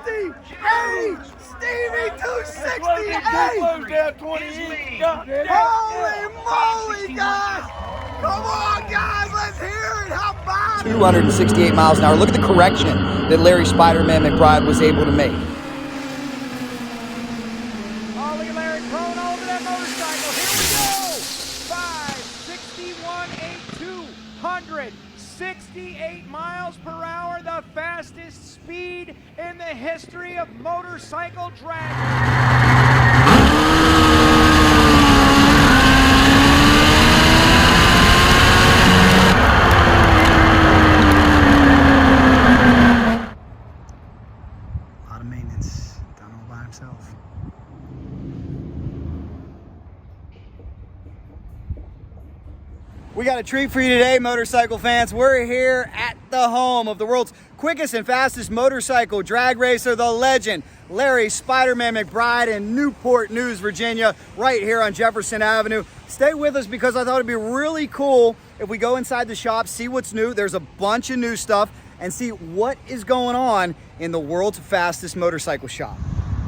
Stevie, 268! Holy moly, guys! Come on, guys, let's hear it. How about 268 miles an hour. Look at the correction that Larry Spiderman McBride was able to make. Oh, look at Larry prone over that motorcycle. Here we go. 561.82, 168 miles per hour, the fastest speed in the history of motorcycle drag. We got a treat for you today, motorcycle fans. We're here at the home of the world's quickest and fastest motorcycle drag racer, the legend, Larry Spiderman McBride in Newport News, Virginia, right here on Jefferson Avenue. Stay with us because I thought it'd be really cool if we go inside the shop, see what's new. There's a bunch of new stuff and see what is going on in the world's fastest motorcycle shop.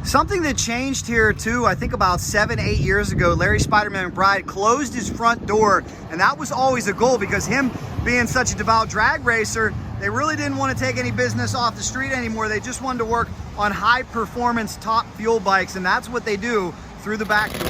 Something that changed here too, I think about 7-8 years ago, Larry Spiderman McBride closed his front door, and that was always a goal because him being such a devout drag racer, they really didn't want to take any business off the street anymore. They just wanted to work on high performance top fuel bikes, and that's what they do through the back door.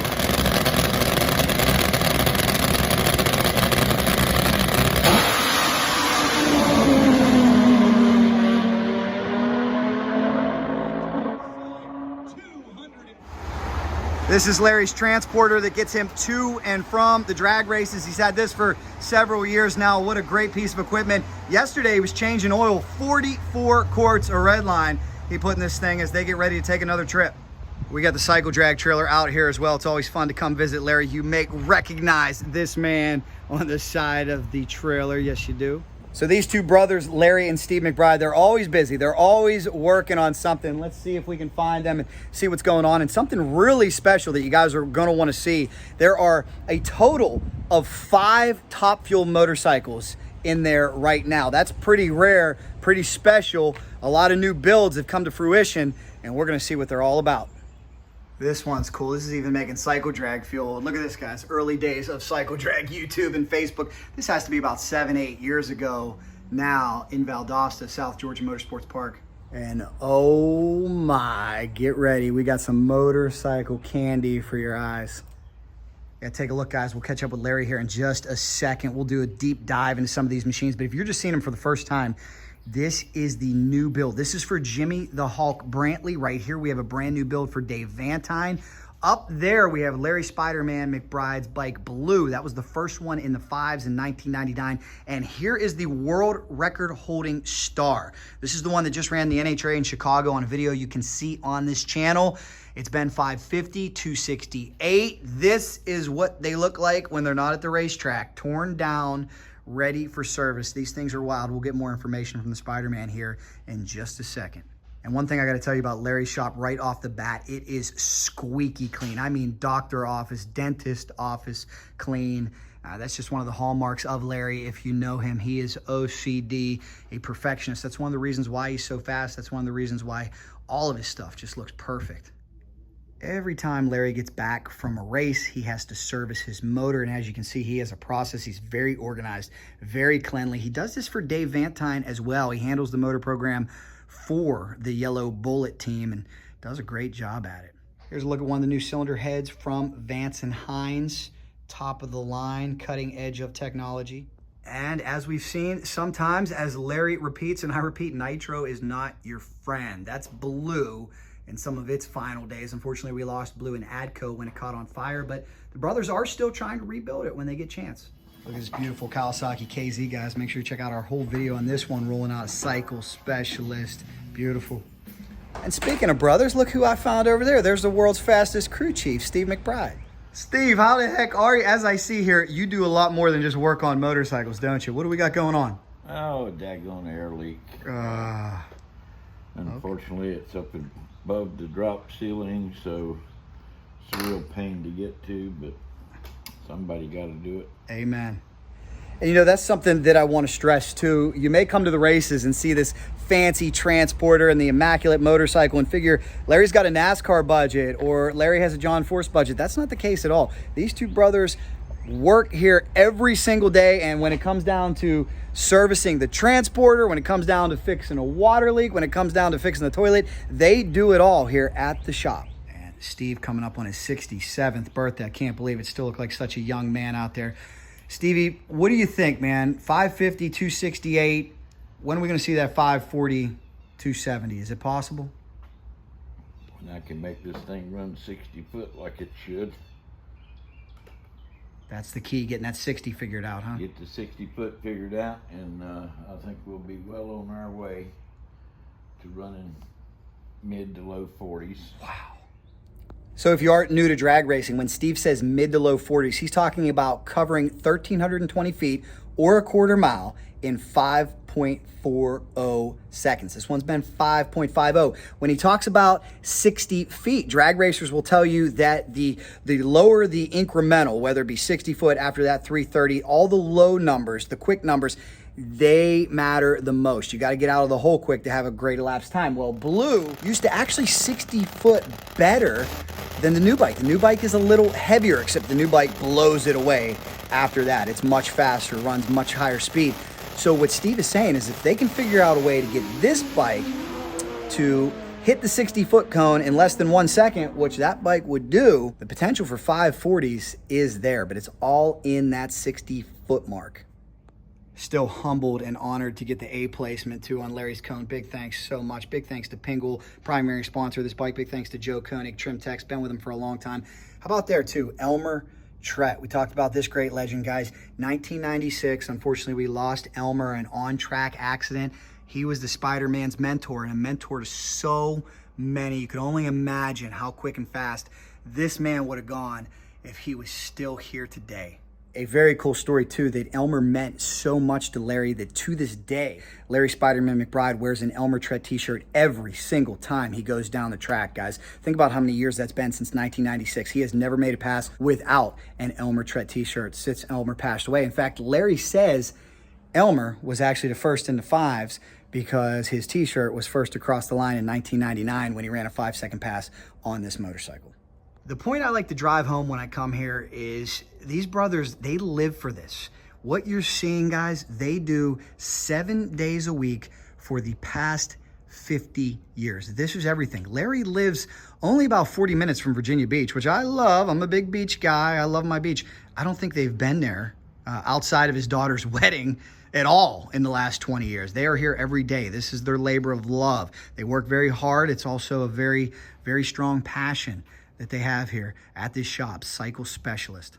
This is Larry's transporter that gets him to and from the drag races. He's had this for several years now. What a great piece of equipment. Yesterday he was changing oil, 44 quarts of red line he put in this thing as they get ready to take another trip. We got the Cycledrag trailer out here as well. It's always fun to come visit Larry. You may recognize this man on the side of the trailer. Yes, you do. So these two brothers, Larry and Steve McBride, they're always busy. They're always working on something. Let's see if we can find them and see what's going on. And something really special that you guys are going to want to see. There are a total of 5 Top Fuel motorcycles in there right now. That's pretty rare, pretty special. A lot of new builds have come to fruition, and we're going to see what they're all about. This one's cool. This is even making Cycledrag fuel. Look at this, guys. Early days of Cycledrag YouTube and Facebook. This has to be about 7-8 years ago now in Valdosta, South Georgia Motorsports Park. And oh my, get ready. We got some motorcycle candy for your eyes. Yeah, take a look, guys. We'll catch up with Larry here in just a second. We'll do a deep dive into some of these machines. But if you're just seeing them for the first time, this is the new build. This is for Jimmy the Hulk Brantley. Right here, we have a brand new build for Dave Vantine. Up there, we have Larry Spiderman McBride's bike Blue. That was the first one in the 5s in 1999. And here is the world record holding Star. This is the one that just ran the NHRA in Chicago on a video you can see on this channel. It's been 550, 268. This is what they look like when they're not at the racetrack. Torn down, ready for service. These things are wild. We'll get more information from the Spider-Man here in just a second. And one thing I got to tell you about Larry's shop right off the bat, it is squeaky clean. I mean, doctor office, dentist office clean. That's just one of the hallmarks of Larry. If you know him, he is OCD, a perfectionist. That's one of the reasons why he's so fast. That's one of the reasons why all of his stuff just looks perfect. Every time Larry gets back from a race, he has to service his motor. And as you can see, he has a process. He's very organized, very cleanly. He does this for Dave Vantine as well. He handles the motor program for the Yellow Bullet team and does a great job at it. Here's a look at one of the new cylinder heads from Vance and Hines. Top of the line, cutting edge of technology. And as we've seen, sometimes as Larry repeats, and I repeat, nitro is not your friend. That's Blue in some of its final days. Unfortunately, we lost Blue in ADCO when it caught on fire, but the brothers are still trying to rebuild it when they get a chance. Look at this beautiful Kawasaki KZ, guys. Make sure you check out our whole video on this one, rolling out a cycle specialist. Beautiful. And speaking of brothers, look who I found over there. There's the world's fastest crew chief, Steve McBride. Steve, how the heck are you? As I see here, you do a lot more than just work on motorcycles, don't you? What do we got going on? Oh, a daggone air leak. Unfortunately, it's up above the drop ceiling, so it's a real pain to get to, but somebody got to do it. Amen. And you know, that's something that I want to stress too. You may come to the races and see this fancy transporter and the immaculate motorcycle and figure Larry's got a NASCAR budget or Larry has a John Force budget. That's not the case at all. These two brothers work here every single day, and when it comes down to servicing the transporter, when it comes down to fixing a water leak, when it comes down to fixing the toilet, they do it all here at the shop. And Steve coming up on his 67th birthday. I can't believe it. Still look like such a young man out there. Stevie, what do you think, man? 550, 268. When are we going to see that 540, 270? Is it possible? When I can make this thing run 60 foot like it should. That's the key, getting that 60 figured out, huh? Get the 60 foot figured out, and I think we'll be well on our way to running mid to low 40s. Wow. So if you aren't new to drag racing, when Steve says mid to low 40s, he's talking about covering 1,320 feet or a quarter mile in 5.40 seconds. This one's been 5.50. When he talks about 60 feet, drag racers will tell you that the lower the incremental, whether it be 60 foot after that 330, all the low numbers, the quick numbers, they matter the most. You got to get out of the hole quick to have a great elapsed time. Well, Blue used to actually 60 foot better than the new bike. The new bike is a little heavier, except the new bike blows it away after that. It's much faster, runs much higher speed. So what Steve is saying is if they can figure out a way to get this bike to hit the 60-foot cone in less than 1 second, which that bike would do, the potential for 540s is there, but it's all in that 60-foot mark. Still humbled and honored to get the A placement too on Larry's cone. Big thanks so much. Big thanks to Pingle, primary sponsor of this bike. Big thanks to Joe Koenig, Trim Tech's been with him for a long time. How about there too, Elmer Trett. We talked about this great legend, guys. 1996, unfortunately, we lost Elmer in an on-track accident. He was the Spiderman's mentor and a mentor to so many. You could only imagine how quick and fast this man would have gone if he was still here today. A very cool story, too, that Elmer meant so much to Larry that to this day, Larry Spiderman McBride wears an Elmer Trett t-shirt every single time he goes down the track, guys. Think about how many years that's been since 1996. He has never made a pass without an Elmer Trett t-shirt since Elmer passed away. In fact, Larry says Elmer was actually the first in the fives because his t-shirt was first across the line in 1999 when he ran a 5-second pass on this motorcycle. The point I like to drive home when I come here is these brothers, they live for this. What you're seeing, guys, they do 7 days a week for the past 50 years. This is everything. Larry lives only about 40 minutes from Virginia Beach, which I love. I'm a big beach guy. I love my beach. I don't think they've been there outside of his daughter's wedding at all in the last 20 years. They are here every day. This is their labor of love. They work very hard. It's also a very, very strong passion that they have here at this shop, Cycle Specialist.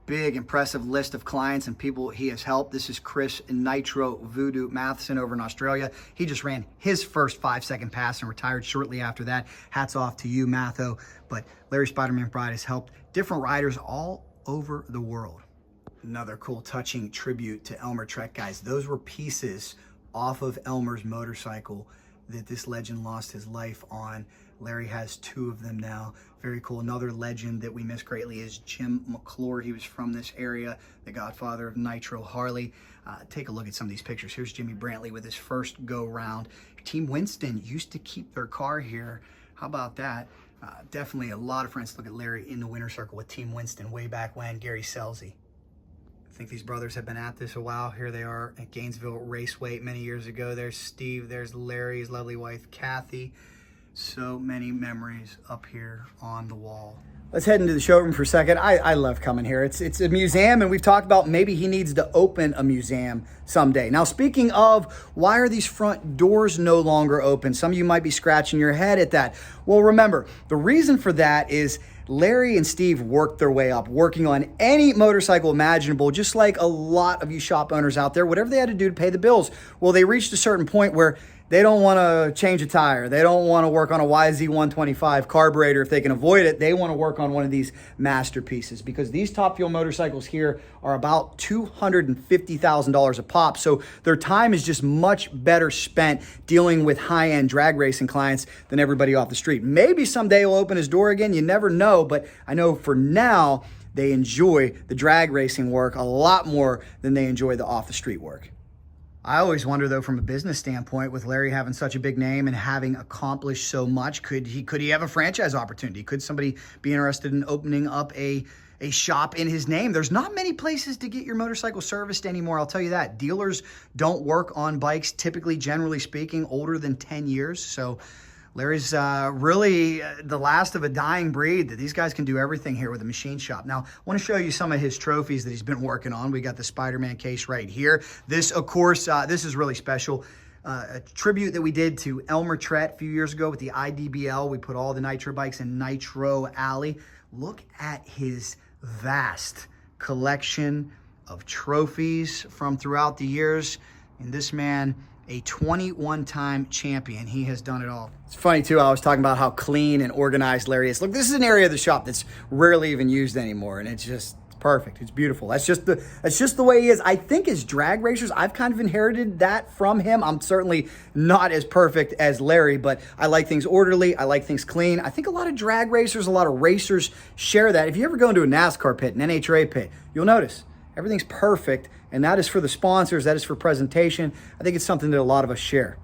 Big, impressive list of clients and people he has helped. This is Chris Nitro Voodoo Matheson over in Australia. He just ran his first 5-second pass and retired shortly after that. Hats off to you, Matho. But Larry Spiderman McBride has helped different riders all over the world. Another cool, touching tribute to Elmer Trett, guys. Those were pieces off of Elmer's motorcycle that this legend lost his life on. Larry has 2 of them now. Very cool. Another legend that we miss greatly is Jim McClure. He was from this area, the godfather of Nitro Harley. Take a look at some of these pictures. Here's Jimmy Brantley with his first go-round. Team Winston used to keep their car here. How about that? Definitely a lot of friends. Look at Larry in the winner's circle with Team Winston way back when, Gary Selzy. I think these brothers have been at this a while. Here they are at Gainesville Raceway many years ago. There's Steve, there's Larry, his lovely wife, Kathy. So many memories up here on the wall. Let's head into the showroom for a second. I love coming here. It's a museum, and we've talked about maybe he needs to open a museum someday. Now, speaking of, why are these front doors no longer open? Some of you might be scratching your head at that. Well, remember, the reason for that is Larry and Steve worked their way up, working on any motorcycle imaginable, just like a lot of you shop owners out there, whatever they had to do to pay the bills. Well, they reached a certain point where they don't want to change a tire. They don't want to work on a YZ125 carburetor if they can avoid it. They want to work on one of these masterpieces because these Top Fuel motorcycles here are about $250,000 a pop. So their time is just much better spent dealing with high-end drag racing clients than everybody off the street. Maybe someday he'll open his door again. You never know, but I know for now, they enjoy the drag racing work a lot more than they enjoy the off-the-street work. I always wonder, though, from a business standpoint, with Larry having such a big name and having accomplished so much, could he have a franchise opportunity? Could somebody be interested in opening up a shop in his name? There's not many places to get your motorcycle serviced anymore, I'll tell you that. Dealers don't work on bikes, typically, generally speaking, older than 10 years. So Larry's really the last of a dying breed, that these guys can do everything here with a machine shop. Now, I want to show you some of his trophies that he's been working on. We got the Spiderman case right here. This, of course, this is really special. A tribute that we did to Elmer Trett a few years ago with the IDBL. We put all the nitro bikes in Nitro Alley. Look at his vast collection of trophies from throughout the years. And this man, a 21-time champion. He has done it all. It's funny, too, I was talking about how clean and organized Larry is. Look, this is an area of the shop that's rarely even used anymore, and it's just perfect. It's beautiful. That's just the way he is. I think as drag racers, I've kind of inherited that from him. I'm certainly not as perfect as Larry, but I like things orderly. I like things clean. I think a lot of drag racers, a lot of racers share that. If you ever go into a NASCAR pit, an NHRA pit, you'll notice everything's perfect, and that is for the sponsors. That is for presentation. I think it's something that a lot of us share.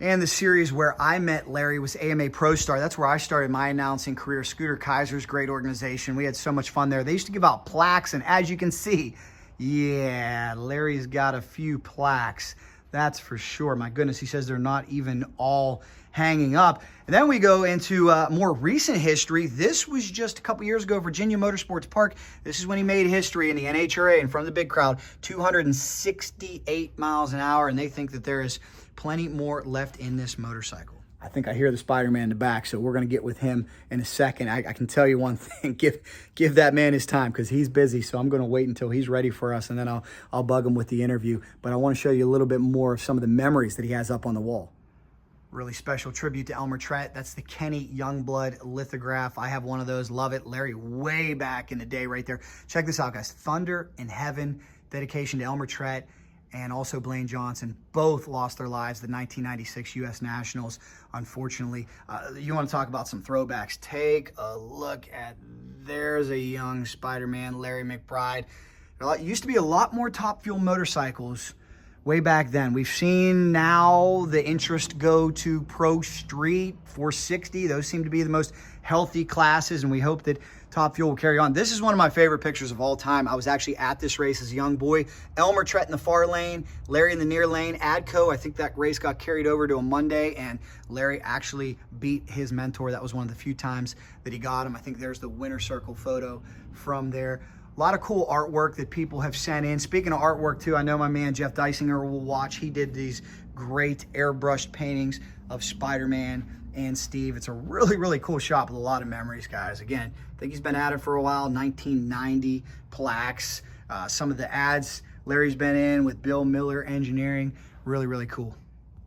And the series where I met Larry was AMA Pro Star. That's where I started my announcing career. Scooter Kaiser's great organization. We had so much fun there. They used to give out plaques, and as you can see, yeah, Larry's got a few plaques. That's for sure. My goodness, he says they're not even all hanging up. And then we go into more recent history. This was just a couple years ago, Virginia Motorsports Park. This is when he made history in the NHRA in front of the big crowd, 268 miles an hour, and they think that there is plenty more left in this motorcycle. I think I hear the Spider-Man in the back, so we're going to get with him in a second. I can tell you one thing, give that man his time, because he's busy, so I'm going to wait until he's ready for us, and then I'll bug him with the interview. But I want to show you a little bit more of some of the memories that he has up on the wall. Really special tribute to Elmer Trett. That's the Kenny Youngblood lithograph. I have one of those. Love it. Larry way back in the day right there. Check this out, guys. Thunder in Heaven, dedication to Elmer Trett and also Blaine Johnson. Both lost their lives, the 1996 U.S. Nationals, unfortunately. You want to talk about some throwbacks. Take a look at, there's a young Spider-Man, Larry McBride. There used to be a lot more Top Fuel motorcycles way back then. We've seen now the interest go to Pro Street 460. Those seem to be the most healthy classes, and we hope that Top Fuel will carry on. This is one of my favorite pictures of all time. I was actually at this race as a young boy. Elmer Trett in the far lane, Larry in the near lane. Adco, I think that race got carried over to a Monday, and Larry actually beat his mentor. That was one of the few times that he got him. I think there's the winner circle photo from there. A lot of cool artwork that people have sent in. Speaking of artwork, too, I know my man Jeff Dysinger will watch. He did these great airbrushed paintings of Spider-Man and Steve. It's a really, really cool shop with a lot of memories, guys. Again, I think he's been at it for a while. 1990 plaques. Some of the ads Larry's been in with Bill Miller Engineering. Really, really cool.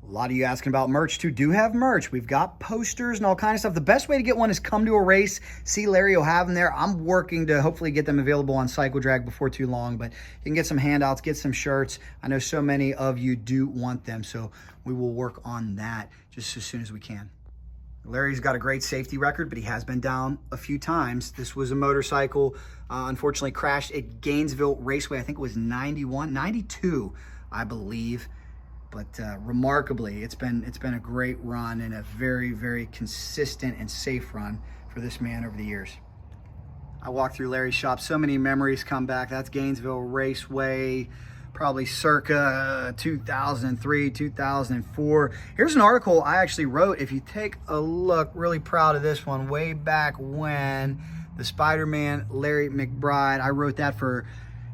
A lot of you asking about merch, too. Do have merch. We've got posters and all kinds of stuff. The best way to get one is come to a race. See Larry will have them there. I'm working to hopefully get them available on Cycledrag before too long, but you can get some handouts, get some shirts. I know so many of you do want them, so we will work on that just as soon as we can. Larry's got a great safety record, but he has been down a few times. This was a motorcycle, unfortunately crashed at Gainesville Raceway. I think it was 91, 92, I believe. But remarkably, it's been a great run and a very, very consistent and safe run for this man over the years. I walked through Larry's shop, so many memories come back. That's Gainesville Raceway, probably circa 2003, 2004. Here's an article I actually wrote. If you take a look, really proud of this one, way back when, the Spider-Man Larry McBride. I wrote that for,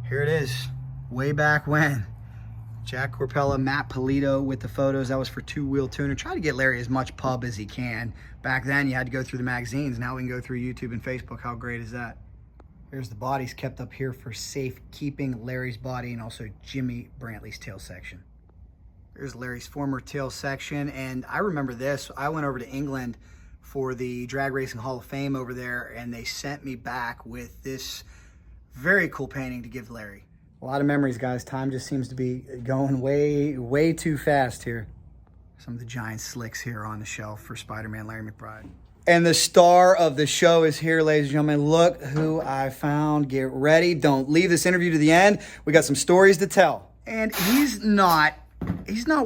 here it is, way back when. Jack Corpella, Matt Polito with the photos. That was for Two Wheel Tuner. Try to get Larry as much pub as he can. Back then, you had to go through the magazines. Now we can go through YouTube and Facebook. How great is that? Here's the bodies kept up here for safekeeping. Larry's body and also Jimmy Brantley's tail section. Here's Larry's former tail section. And I remember this. I went over to England for the Drag Racing Hall of Fame over there, and they sent me back with this very cool painting to give Larry. A lot of memories, guys. Time just seems to be going way, way too fast here. Some of the giant slicks here on the shelf for Spider-Man Larry McBride. And the star of the show is here, ladies and gentlemen. Look who I found. Get ready. Don't leave this interview to the end. We got some stories to tell. And he's not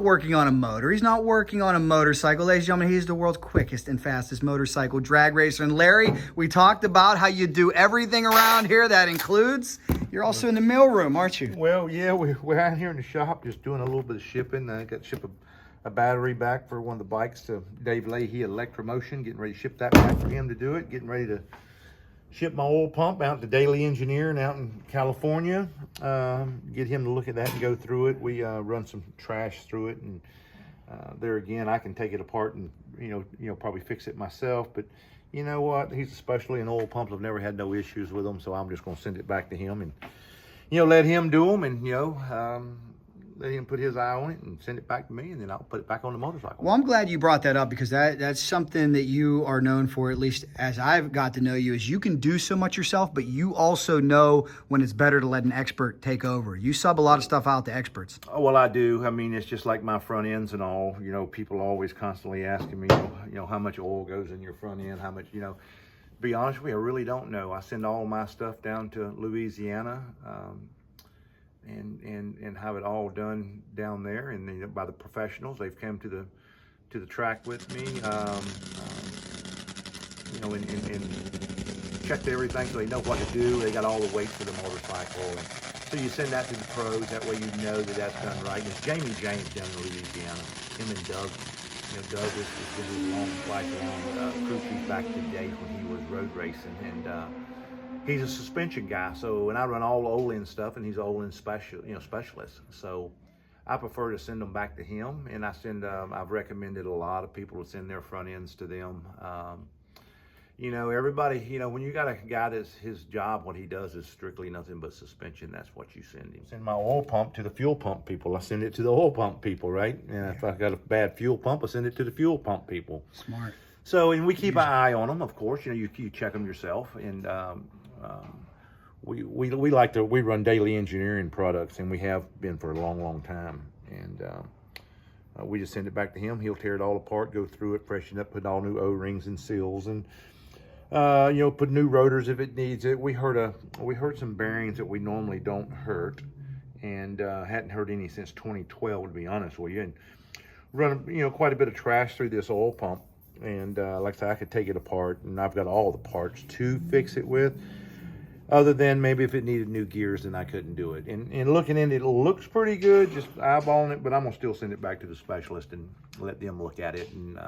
working on a motor. He's not working on a motorcycle. Ladies and gentlemen, he's the world's quickest and fastest motorcycle drag racer. And Larry, we talked about how you do everything around here. That includes, you're also in the mail room, aren't you? Well, yeah, we're out here in the shop just doing a little bit of shipping. I got to ship a battery back for one of the bikes to Dave Leahy Electromotion, getting ready to ship that back for him to do it, getting ready to ship my oil pump out to Daily Engineering out in California, get him to look at that and go through it. We run some trash through it, and there again, I can take it apart and you know probably fix it myself. But you know what? He's especially in oil pumps. I've never had no issues with them, so I'm just going to send it back to him and let him do them, and let him put his eye on it and send it back to me, and then I'll put it back on the motorcycle. Well, I'm glad you brought that up, because that's something that you are known for, at least as I've got to know you, is you can do so much yourself, but you also know when it's better to let an expert take over. You sub a lot of stuff out to experts. Oh, well, I do. I mean, it's just like my front ends and all. People are always constantly asking me, how much oil goes in your front end, how much, to be honest with you, I really don't know. I send all my stuff down to Louisiana, and have it all done down there, and by the professionals. They've come to the track with me, and checked everything, so they know what to do. They got all the weights for the motorcycle, and so you send that to the pros. That way you know that that's done right. And it's Jamie James down in Louisiana. Him and Doug. Doug is his lifelong crew chief back to the days when he was road racing, and he's a suspension guy, and I run all Olin stuff, and he's an Olin specialist. So I prefer to send them back to him, and I've recommended a lot of people to send their front ends to them. Everybody, when you got a guy that's his job, what he does is strictly nothing but suspension, that's what you send him. Send my oil pump to the fuel pump people. I send it to the oil pump people, right? And if I got a bad fuel pump, I send it to the fuel pump people. Smart. So, and we keep an eye on them, of course. You check them yourself, and we run Daily Engineering products, and we have been for a long time. And we just send it back to him. He'll tear it all apart, go through it, freshen it up, put all new O-rings and seals, and put new rotors if it needs it. We hurt some bearings that we normally don't hurt, and hadn't hurt any since 2012, to be honest with you. And run quite a bit of trash through this oil pump, and like I said, I could take it apart, and I've got all the parts to fix it with. Other than maybe if it needed new gears, then I couldn't do it. And looking in it, looks pretty good, just eyeballing it, but I'm gonna still send it back to the specialist and let them look at it, and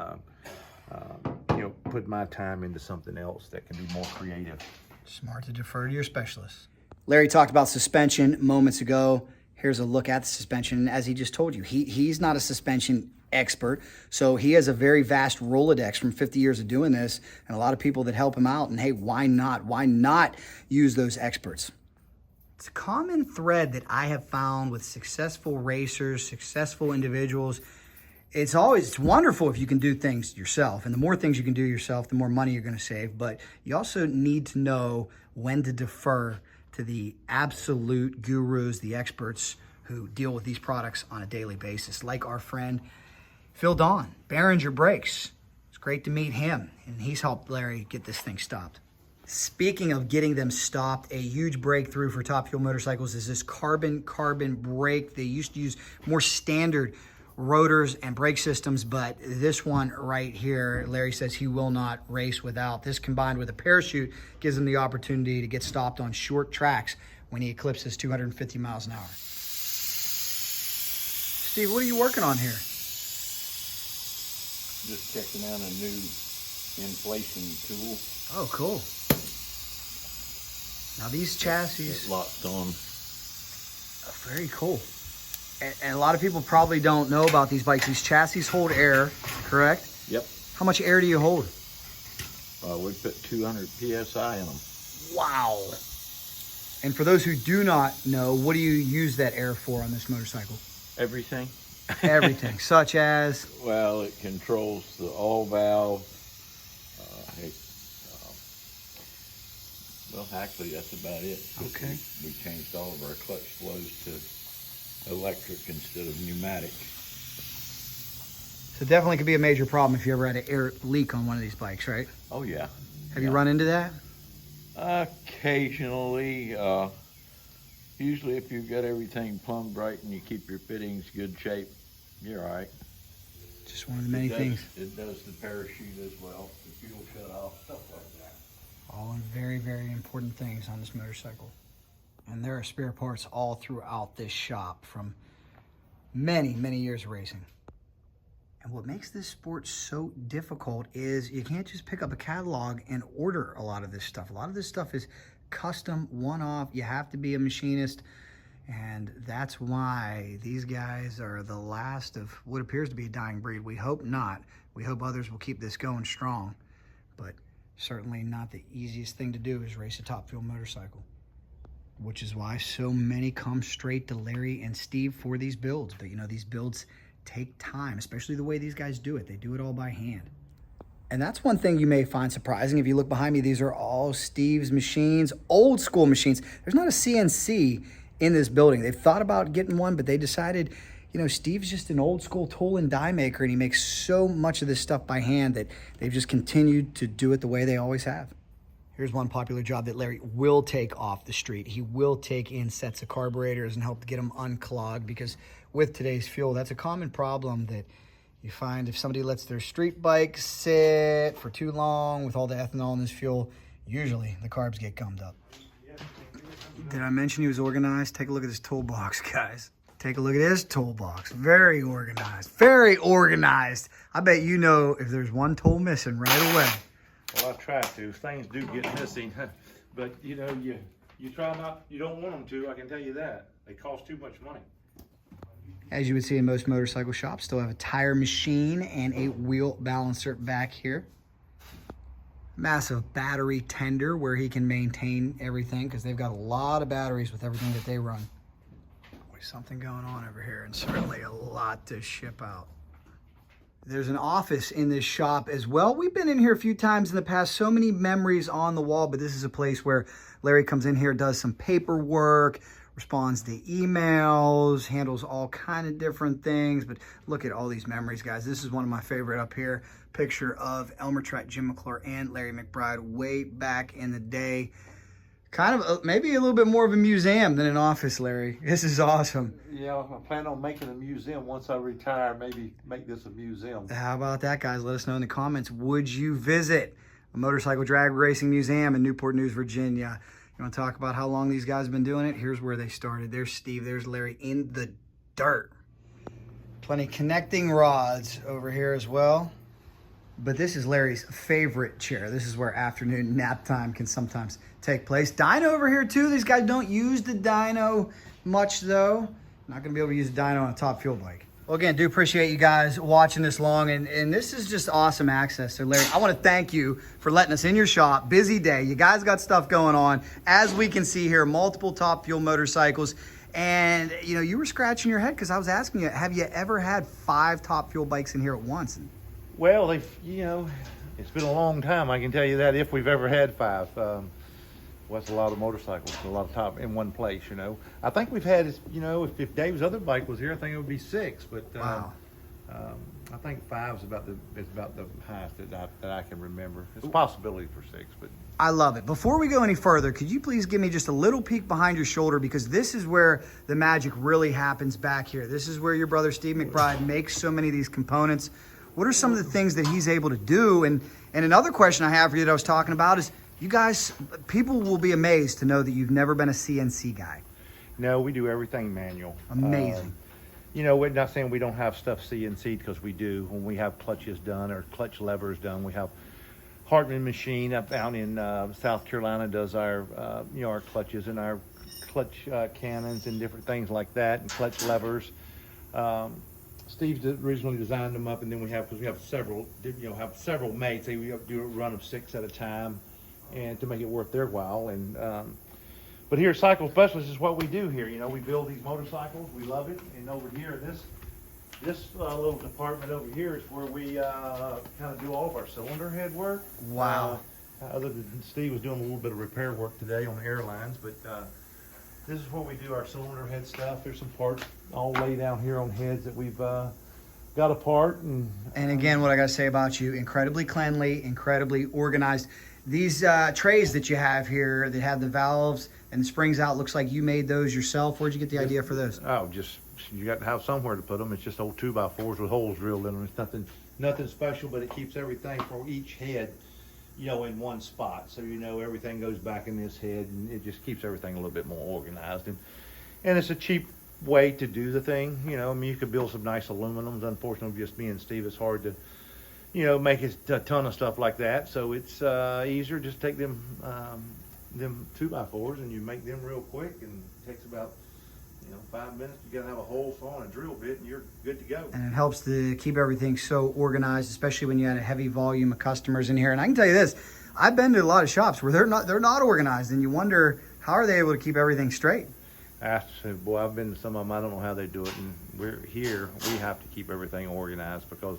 put my time into something else that can be more creative. Smart to defer to your specialist. Larry talked about suspension moments ago. Here's a look at the suspension. As he just told you, he's not a suspension expert, so he has a very vast Rolodex from 50 years of doing this, and a lot of people that help him out. And hey, why not use those experts? It's a common thread that I have found with successful racers, successful individuals. It's wonderful if you can do things yourself, and the more things you can do yourself, the more money you're going to save. But you also need to know when to defer to the absolute gurus, the experts who deal with these products on a daily basis, like our friend Phil Dawn, Behringer Brakes. It's great to meet him, and he's helped Larry get this thing stopped. Speaking of getting them stopped, a huge breakthrough for Top Fuel motorcycles is this carbon brake. They used to use more standard rotors and brake systems, but this one right here, Larry says he will not race without. This, combined with a parachute, gives him the opportunity to get stopped on short tracks when he eclipses 250 miles an hour. Steve, what are you working on here? Just checking out a new inflation tool. Oh, cool. Now these chassis... It locked on. Oh, very cool. And a lot of people probably don't know about these bikes. These chassis hold air, correct? Yep. How much air do you hold? We put 200 PSI in them. Wow. And for those who do not know, what do you use that air for on this motorcycle? Everything. Everything, such as? Well, it controls the all valve. Well, actually, that's about it. Okay. We changed all of our clutch flows to electric instead of pneumatic. So definitely could be a major problem if you ever had an air leak on one of these bikes, right? Oh yeah. Have you run into that? Occasionally, usually if you've got everything plumbed right and you keep your fittings good shape, you're all right. Just one of the many things. It does the parachute as well, the fuel shut off, stuff like that. All very, very important things on this motorcycle. And there are spare parts all throughout this shop from many, many years of racing. And what makes this sport so difficult is you can't just pick up a catalog and order a lot of this stuff. A lot of this stuff is custom, one-off. You have to be a machinist. And that's why these guys are the last of what appears to be a dying breed. We hope not. We hope others will keep this going strong. But certainly not the easiest thing to do is race a Top Fuel motorcycle, which is why so many come straight to Larry and Steve for these builds. But you know, these builds take time, especially the way these guys do it. They do it all by hand. And that's one thing you may find surprising. If you look behind me, these are all Steve's machines, old school machines. There's not a CNC in this building. They've thought about getting one, but they decided, you know, Steve's just an old school tool and die maker, and he makes so much of this stuff by hand that they've just continued to do it the way they always have. Here's one popular job that Larry will take off the street. He will take in sets of carburetors and help to get them unclogged, because with today's fuel, that's a common problem that you find if somebody lets their street bike sit for too long with all the ethanol in this fuel, usually the carbs get gummed up. Did I mention he was organized? Take a look at this toolbox, guys. Take a look at his toolbox. Very organized. Very organized. I bet you know if there's one tool missing right away. Well, I try to. Things do get missing, but you know, you try not. You don't want them to. I can tell you that. They cost too much money. As you would see in most motorcycle shops, still have a tire machine and a wheel balancer back here. Massive battery tender where he can maintain everything, because they've got a lot of batteries with everything that they run. Always something going on over here, and certainly a lot to ship out. There's an office in this shop as well. We've been in here a few times in the past, so many memories on the wall, but this is a place where Larry comes in here, does some paperwork, responds to emails, handles all kind of different things. But look at all these memories, guys. This is one of my favorite up here. Picture of Elmer Trett, Jim McClure, and Larry McBride way back in the day. Kind of maybe a little bit more of a museum than an office, Larry. This is awesome. Yeah, I plan on making a museum once I retire. Maybe make this a museum. How about that, guys? Let us know in the comments. Would you visit a motorcycle drag racing museum in Newport News, Virginia? You want to talk about how long these guys have been doing it? Here's where they started. There's Steve. There's Larry in the dirt. Plenty connecting rods over here as well. But this is Larry's favorite chair. This is where afternoon nap time can sometimes take place. Dyno over here too. These guys don't use the dyno much though. Not going to be able to use the dyno on a Top Fuel bike. Well, again, do appreciate you guys watching this long, and this is just awesome access. So, Larry, I want to thank you for letting us in your shop. Busy day. You guys got stuff going on. As we can see here, multiple Top Fuel motorcycles. And, you know, you were scratching your head because I was asking you, have you ever had 5 Top Fuel bikes in here at once? Well, you know, it's been a long time. I can tell you that, if we've ever had 5. Well, that's a lot of motorcycles, a lot of top in one place, you know. I think we've had, you know, if Dave's other bike was here, I think it would be 6. But wow. I think 5 is about the highest that I can remember. It's a possibility for 6, but I love it. Before we go any further, could you please give me just a little peek behind your shoulder, because this is where the magic really happens back here. This is where your brother Steve McBride makes so many of these components. What are some of the things that he's able to do? And another question I have for you that I was talking about is, you guys, people will be amazed to know that you've never been a CNC guy. No, we do everything manual. Amazing. You know, we're not saying we don't have stuff CNC, because we do. When we have clutches done or clutch levers done, we have Hartman machine up out in South Carolina does our, you know, our clutches and our clutch cannons and different things like that, and clutch levers. Steve originally designed them up, and then because we have several, you know, several mates. We do a run of 6 at a time, and to make it worth their while. And but here, Cycle Specialist is what we do here. You know, we build these motorcycles. We love it. And over here, this little department over here is where we kind of do all of our cylinder head work. Wow. Other than Steve was doing a little bit of repair work today on the airlines, but this is where we do our cylinder head stuff. There's some parts all laid out here on heads that we've got a part. And again, what I got to say about you, incredibly cleanly, incredibly organized. These trays that you have here that have the valves and the springs out, looks like you made those yourself. Where'd you get the idea for those? Oh, just, you got to have somewhere to put them. It's just old 2x4s with holes drilled in them. It's nothing special, but it keeps everything for each head, you know, in one spot. So, you know, everything goes back in this head, and it just keeps everything a little bit more organized. And it's a cheap way to do the thing. You know, I mean, you could build some nice aluminums. Unfortunately, just me and Steve, it's hard to, you know, make a ton of stuff like that. So it's easier just take them 2x4s and you make them real quick, and it takes about, you know, 5 minutes. You gotta have a hole saw and a drill bit, and you're good to go. And it helps to keep everything so organized, especially when you had a heavy volume of customers in here. And I can tell you this, I've been to a lot of shops where they're not organized, and you wonder, how are they able to keep everything straight? Boy, I've been to some of them. I don't know how they do it. And we're here, we have to keep everything organized because,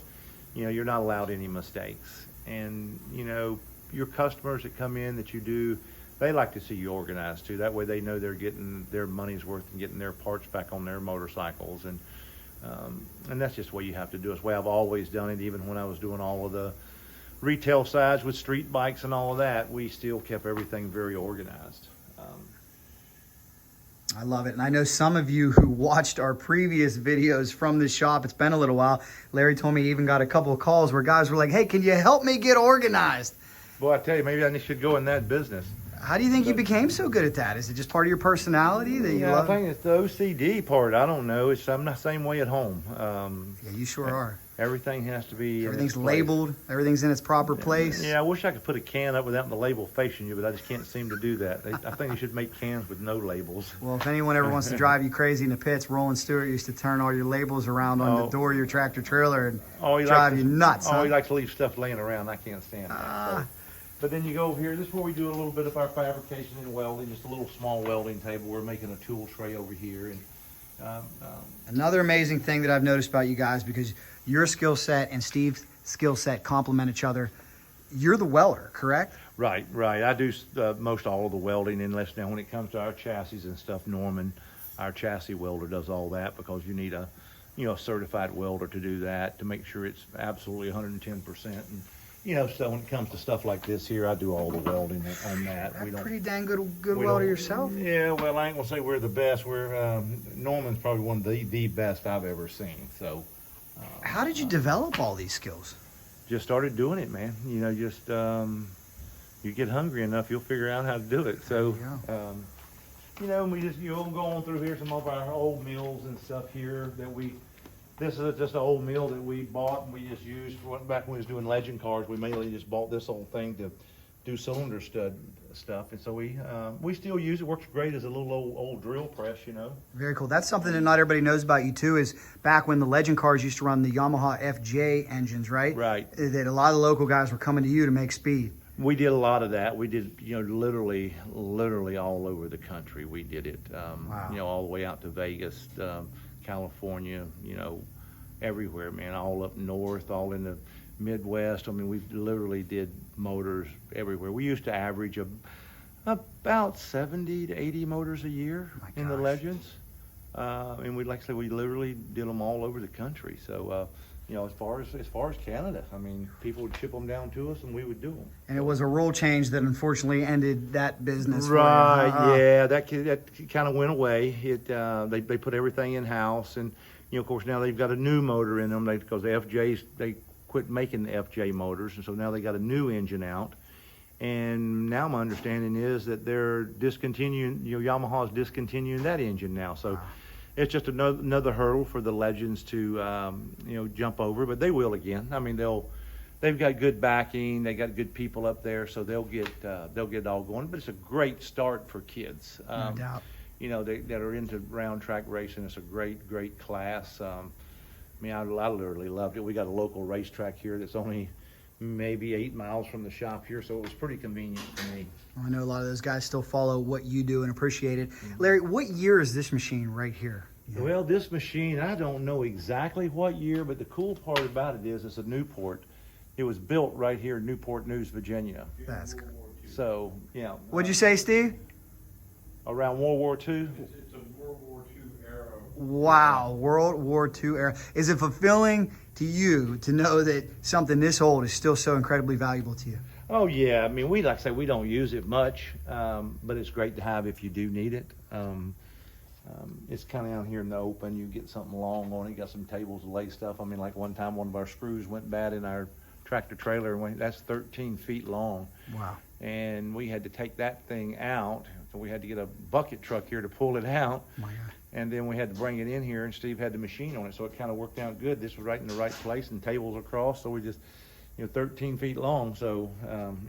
you know, you're not allowed any mistakes. And, you know, your customers that come in that you do, they like to see you organized too. That way they know they're getting their money's worth and getting their parts back on their motorcycles. And that's just the way you have to do it. It's the way I've always done it. Even when I was doing all of the retail sides with street bikes and all of that, we still kept everything very organized. I love it. And I know some of you who watched our previous videos from this shop, it's been a little while. Larry told me he even got a couple of calls where guys were like, hey, can you help me get organized? Boy, I tell you, maybe I should go in that business. How do you think you became so good at that? Is it just part of your personality that you love? I think it's the OCD part. I don't know. I'm the same way at home. Yeah, you sure are. Everything has to be. Everything's labeled. Everything's in its proper place. Yeah, I wish I could put a can up without the label facing you, but I just can't seem to do that. I think you should make cans with no labels. Well, if anyone ever wants to drive you crazy in the pits, Roland Stewart used to turn all your labels around on the door of your tractor trailer and drive you nuts. He likes to leave stuff laying around. I can't stand that. So. But then you go over here. This is where we do a little bit of our fabrication and welding. Just a little small welding table. We're making a tool tray over here. And another amazing thing that I've noticed about you guys, because your skill set and Steve's skill set complement each other. You're the welder, correct? Right. I do most all of the welding, unless now when it comes to our chassis and stuff, Norman, our chassis welder, does all that because you need a certified welder to do that, to make sure it's absolutely 110%. And so when it comes to stuff like this here, I do all the welding on that. You're pretty dang good welder yourself. Yeah, well, I ain't gonna say we're the best. We're Norman's probably one of the best I've ever seen. So, how did you develop all these skills? Just started doing it, man. You get hungry enough, you'll figure out how to do it. So, we just go on through here some of our old mills and stuff here that we. This is just an old mill that we bought and we just used back when we was doing legend cars. We mainly just bought this old thing to do cylinder stud stuff, and so we still use it. Works great as a little old drill press, Very cool. That's something that not everybody knows about you too. Is back when the legend cars used to run the Yamaha FJ engines, right? Right. That a lot of the local guys were coming to you to make speed. We did a lot of that. We did, literally all over the country. We did it. Wow. All the way out to Vegas. California, everywhere, man, all up north, all in the Midwest. I mean, we literally did motors everywhere. We used to average about 70 to 80 motors a year in the Legends. And we literally did them all over the country. So, as far as Canada, I mean, people would ship them down to us and we would do them. And it was a rule change that unfortunately ended that business. Right, yeah, that kind of went away. They put everything in-house, and, of course, now they've got a new motor in them because the FJs, they quit making the FJ motors, and so now they got a new engine out. And now my understanding is that they're discontinuing, Yamaha's discontinuing that engine now. So. Wow. It's just another hurdle for the Legends to, jump over, but they will again. I mean, they've got good backing, they got good people up there, so they'll get it all going. But it's a great start for kids. No doubt. That are into round track racing. It's a great class. I literally loved it. We got a local racetrack here that's only maybe 8 miles from the shop here, so it was pretty convenient for me. I know a lot of those guys still follow what you do and appreciate it. Larry, what year is this machine right here? Well, this machine, I don't know exactly what year, but the cool part about it is it's a Newport. It was built right here in Newport News, Virginia. That's cool. So, yeah. What'd you say, Steve? Around World War II? It's a World War II era. Wow, World War II era. Is it fulfilling to you to know that something this old is still so incredibly valuable to you? Oh yeah, I mean, like I say, we don't use it much, but it's great to have if you do need it. It's kind of out here in the open. You get something long on it. You got some tables to lay stuff. I mean, like one time, one of our screws went bad in our tractor trailer. That's 13 feet long. Wow. And we had to take that thing out. So we had to get a bucket truck here to pull it out. My God. And then we had to bring it in here, and Steve had the machine on it. So it kind of worked out good. This was right in the right place, and tables across. So we just, 13 feet long. So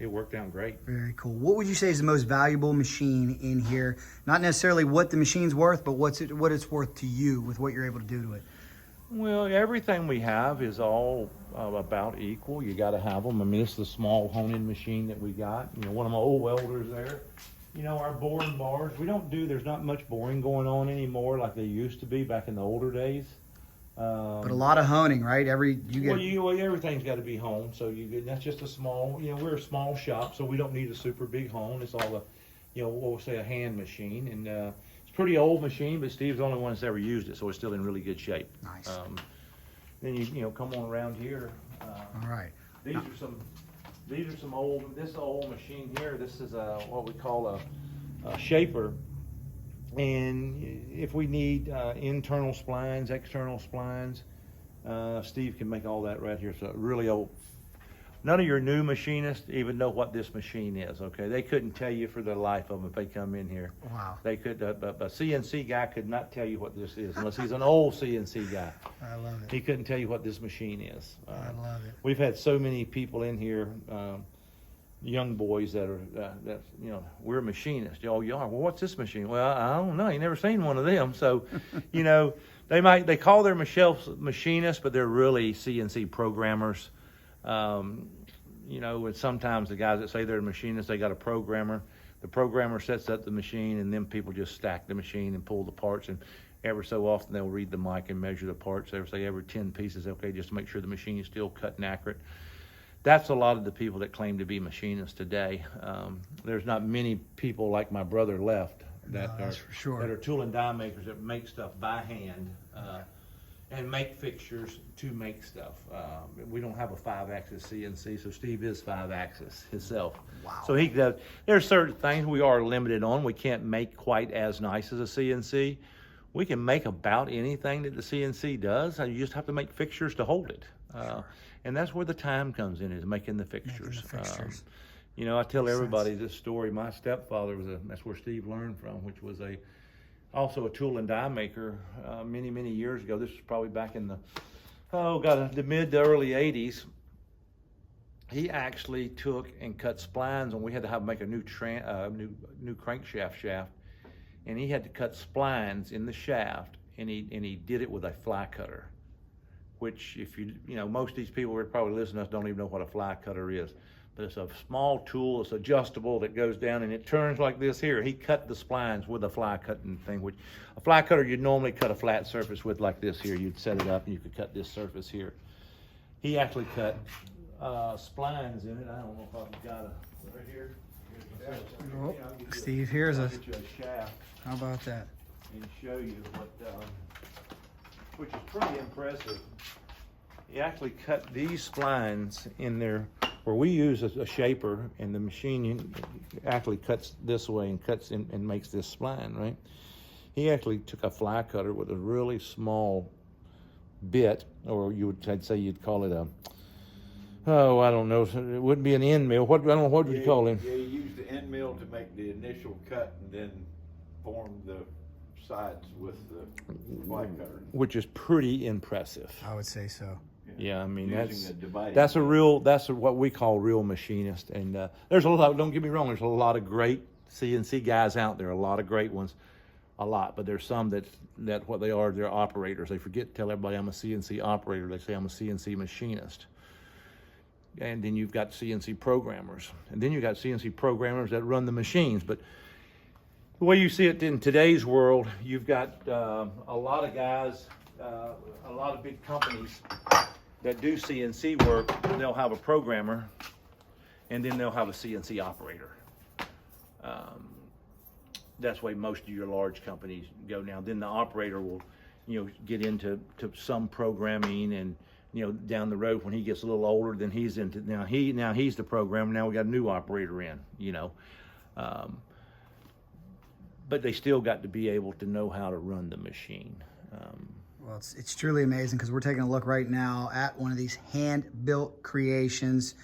it worked out great. Very cool. What would you say is the most valuable machine in here? Not necessarily what the machine's worth, but what it's worth to you with what you're able to do to it. Well, everything we have is all about equal. You got to have them. I mean, this is the small hone-in machine that we got. One of my old welders there. Our boring bars. There's not much boring going on anymore like there used to be back in the older days. But a lot of honing, right? Everything's got to be honed. So that's just a small. We're a small shop, so we don't need a super big hone. It's all we'll say a hand machine, and it's a pretty old machine, but Steve's the only one that's ever used it, so it's still in really good shape. Nice. Then you come on around here. All right. These are some old. This old machine here. This is what we call a shaper. And if we need internal splines, external splines, Steve can make all that right here. So really old. None of your new machinists even know what this machine is, okay? They couldn't tell you for the life of them if they come in here. Wow. They could, a CNC guy could not tell you what this is unless he's an old CNC guy. I love it. He couldn't tell you what this machine is. I love it. We've had so many people in here, young boys that are, we're machinists. Oh, you are? Well, what's this machine? Well, I don't know. You never seen one of them. So, they call their machinists, but they're really CNC programmers. And sometimes the guys that say they're machinists, they got a programmer. The programmer sets up the machine, and then people just stack the machine and pull the parts. And every so often they'll read the mic and measure the parts. They'll say every 10 pieces, okay, just to make sure the machine is still cut and accurate. That's a lot of the people that claim to be machinists today. There's not many people like my brother left that are tool and die makers that make stuff by hand and make fixtures to make stuff. We don't have a 5-axis CNC, so Steve is 5-axis himself. Wow. So he does. There are certain things we are limited on. We can't make quite as nice as a CNC. We can make about anything that the CNC does. You just have to make fixtures to hold it. And that's where the time comes in, is making the fixtures. I tell everybody this story. My stepfather that's where Steve learned from, which was also a tool and die maker many, many years ago. This was probably back in the mid to early 80s. He actually took and cut splines, and we had to make a new crankshaft shaft, and he had to cut splines in the shaft, and he did it with a fly cutter. Which, if most of these people who are probably listening to us don't even know what a fly cutter is. But it's a small tool, it's adjustable, that goes down and it turns like this here. He cut the splines with a fly cutting thing, which a fly cutter you'd normally cut a flat surface with like this here. You'd set it up and you could cut this surface here. He actually cut splines in it. I don't know if I've got it right here. Steve, here's I'll get you a shaft. How about that? And show you which is pretty impressive. He actually cut these splines in there where we use a shaper, and the machine actually cuts this way and cuts in and makes this spline, right? He actually took a fly cutter with a really small bit, or I'd say you'd call it I don't know, it wouldn't be an end mill. What would you call him? Yeah, you use the end mill to make the initial cut and then form the sides with the fly cutter. Which is pretty impressive. I would say so. Yeah, I mean, that's what we call real machinist. And there's a lot, don't get me wrong, there's a lot of great CNC guys out there, a lot of great ones, but there's some that what they are, they're operators. They forget to tell everybody I'm a CNC operator. They say I'm a CNC machinist. And then you've got CNC programmers. And then you've got CNC programmers that run the machines. But the way you see it in today's world, you've got a lot of guys, a lot of big companies that do CNC work. They'll have a programmer, and then they'll have a CNC operator. That's the way most of your large companies go now. Then the operator will, get into some programming and down the road when he gets a little older, then he's into, now he's the programmer. Now we got a new operator in, but they still got to be able to know how to run the machine. Well, it's truly amazing, because we're taking a look right now at one of these hand-built creations.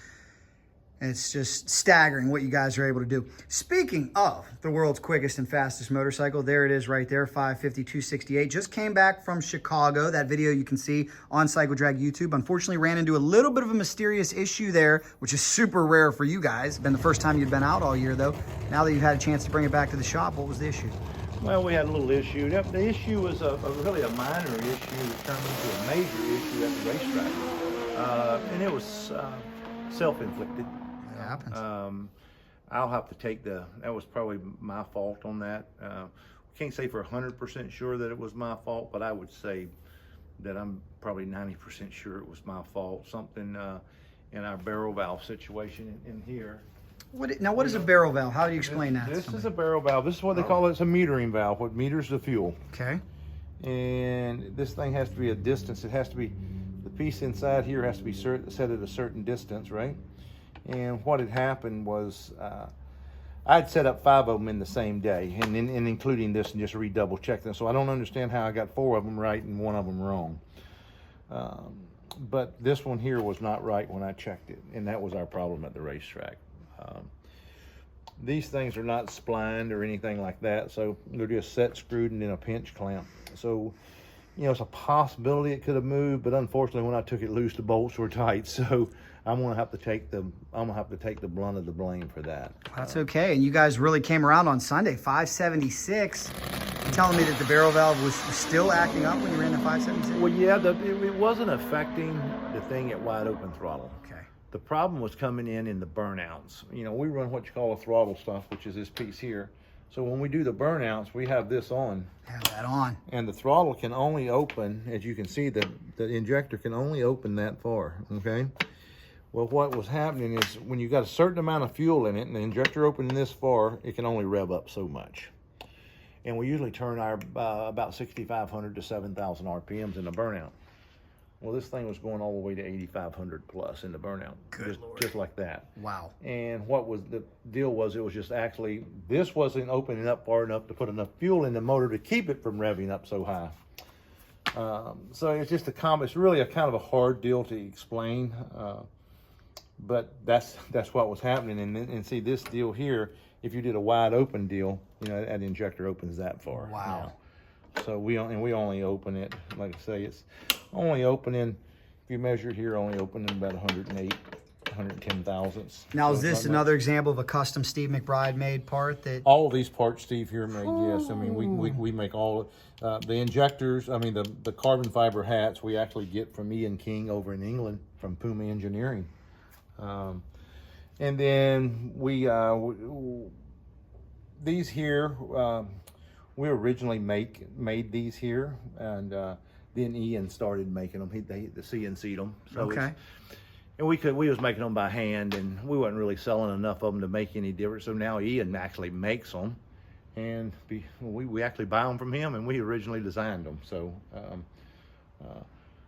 It's just staggering what you guys are able to do. Speaking of the world's quickest and fastest motorcycle, there it is right there, 550-268. Just came back from Chicago. That video you can see on Cycledrag YouTube. Unfortunately, ran into a little bit of a mysterious issue there, which is super rare for you guys. Been the first time you've been out all year, though. Now that you've had a chance to bring it back to the shop, what was the issue? Well, we had a little issue. The issue was really a minor issue that turned into a major issue at the racetrack. And it was self-inflicted. It happens. I'll have to take that was probably my fault on that. Can't say for 100% sure that it was my fault, but I would say that I'm probably 90% sure it was my fault. Something in our barrel valve situation in here. What is a barrel valve? How do you explain that? This is a barrel valve. This is what they call it. It's a metering valve. What meters the fuel. Okay. And this thing has to be a distance. It has to be, the piece inside here has to be set at a certain distance, right? And what had happened was I'd set up 5 of them in the same day, and including this, and just redouble check them. So I don't understand how I got 4 of them right and 1 of them wrong. But this one here was not right when I checked it, and that was our problem at the racetrack. These things are not splined or anything like that, so they're just set, screwed, and in a pinch clamp. So, it's a possibility it could have moved, but unfortunately, when I took it loose, the bolts were tight. So I'm gonna have to take the brunt of the blame for that. That's okay. And you guys really came around on Sunday, 576. You're telling me that the barrel valve was still acting up when you ran the 576? Well, yeah, it wasn't affecting the thing at wide open throttle. Okay. The problem was coming in the burnouts. We run what you call a throttle stuff, which is this piece here. So when we do the burnouts, we have this on. Have that on. And the throttle can only open, as you can see, the injector can only open that far, okay? Well, what was happening is when you got a certain amount of fuel in it and the injector opening this far, it can only rev up so much. And we usually turn our about 6,500 to 7,000 RPMs in the burnout. Well, this thing was going all the way to 8,500 plus in the burnout. Good Lord. Just like that. Wow. And what was the deal was, it was just actually, this wasn't opening up far enough to put enough fuel in the motor to keep it from revving up so high. So it's just it's really a kind of a hard deal to explain. But that's what was happening. And see this deal here, if you did a wide open deal, that injector opens that far. Wow. So we only open it, like I say, it's only opening, if you measure here, only opening about 110 thousandths. Now, is this another example of a custom Steve McBride made part that? All of these parts Steve here made, yes. I mean, we make all of the injectors. I mean, the carbon fiber hats we actually get from Ian King over in England from Puma Engineering. And then these here, we originally made these here, and then Ian started making them. They CNC'd them. So okay. And we was making them by hand, and we wasn't really selling enough of them to make any difference. So now Ian actually makes them, and we actually buy them from him, and we originally designed them. So.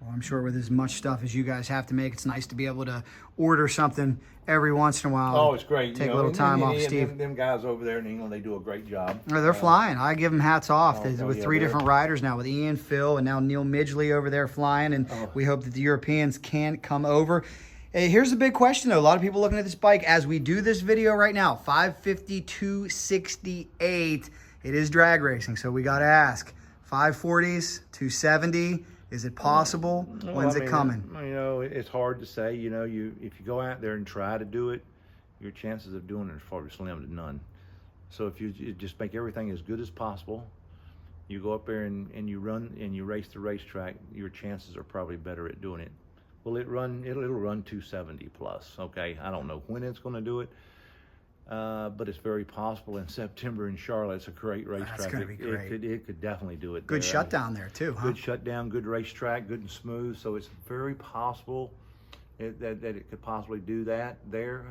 Well, I'm sure with as much stuff as you guys have to make, it's nice to be able to order something every once in a while. Oh, it's great. Take a little time off, Steve. Them guys over there in England, they do a great job. They're flying. I give them hats off. With yeah, 3 different riders now, with Ian, Phil, and now Neil Midgley over there flying, and we hope that the Europeans can come over. Hey, here's the big question, though. A lot of people looking at this bike as we do this video right now, 550-268. It is drag racing, so we got to ask, 540s, 270, is it possible? When's it coming? It's hard to say. If you go out there and try to do it, your chances of doing it are probably slim to none. So if you just make everything as good as possible, you go up there and you run and you race the racetrack, your chances are probably better at doing it. Will it run? It'll run 270 plus. Okay, I don't know when it's going to do it, but it's very possible in September in Charlotte. It's a great racetrack. That's going to be great. It could definitely do it. Good shutdown there too, huh? Good shutdown, good racetrack, good and smooth. So it's very possible that it could possibly do that there.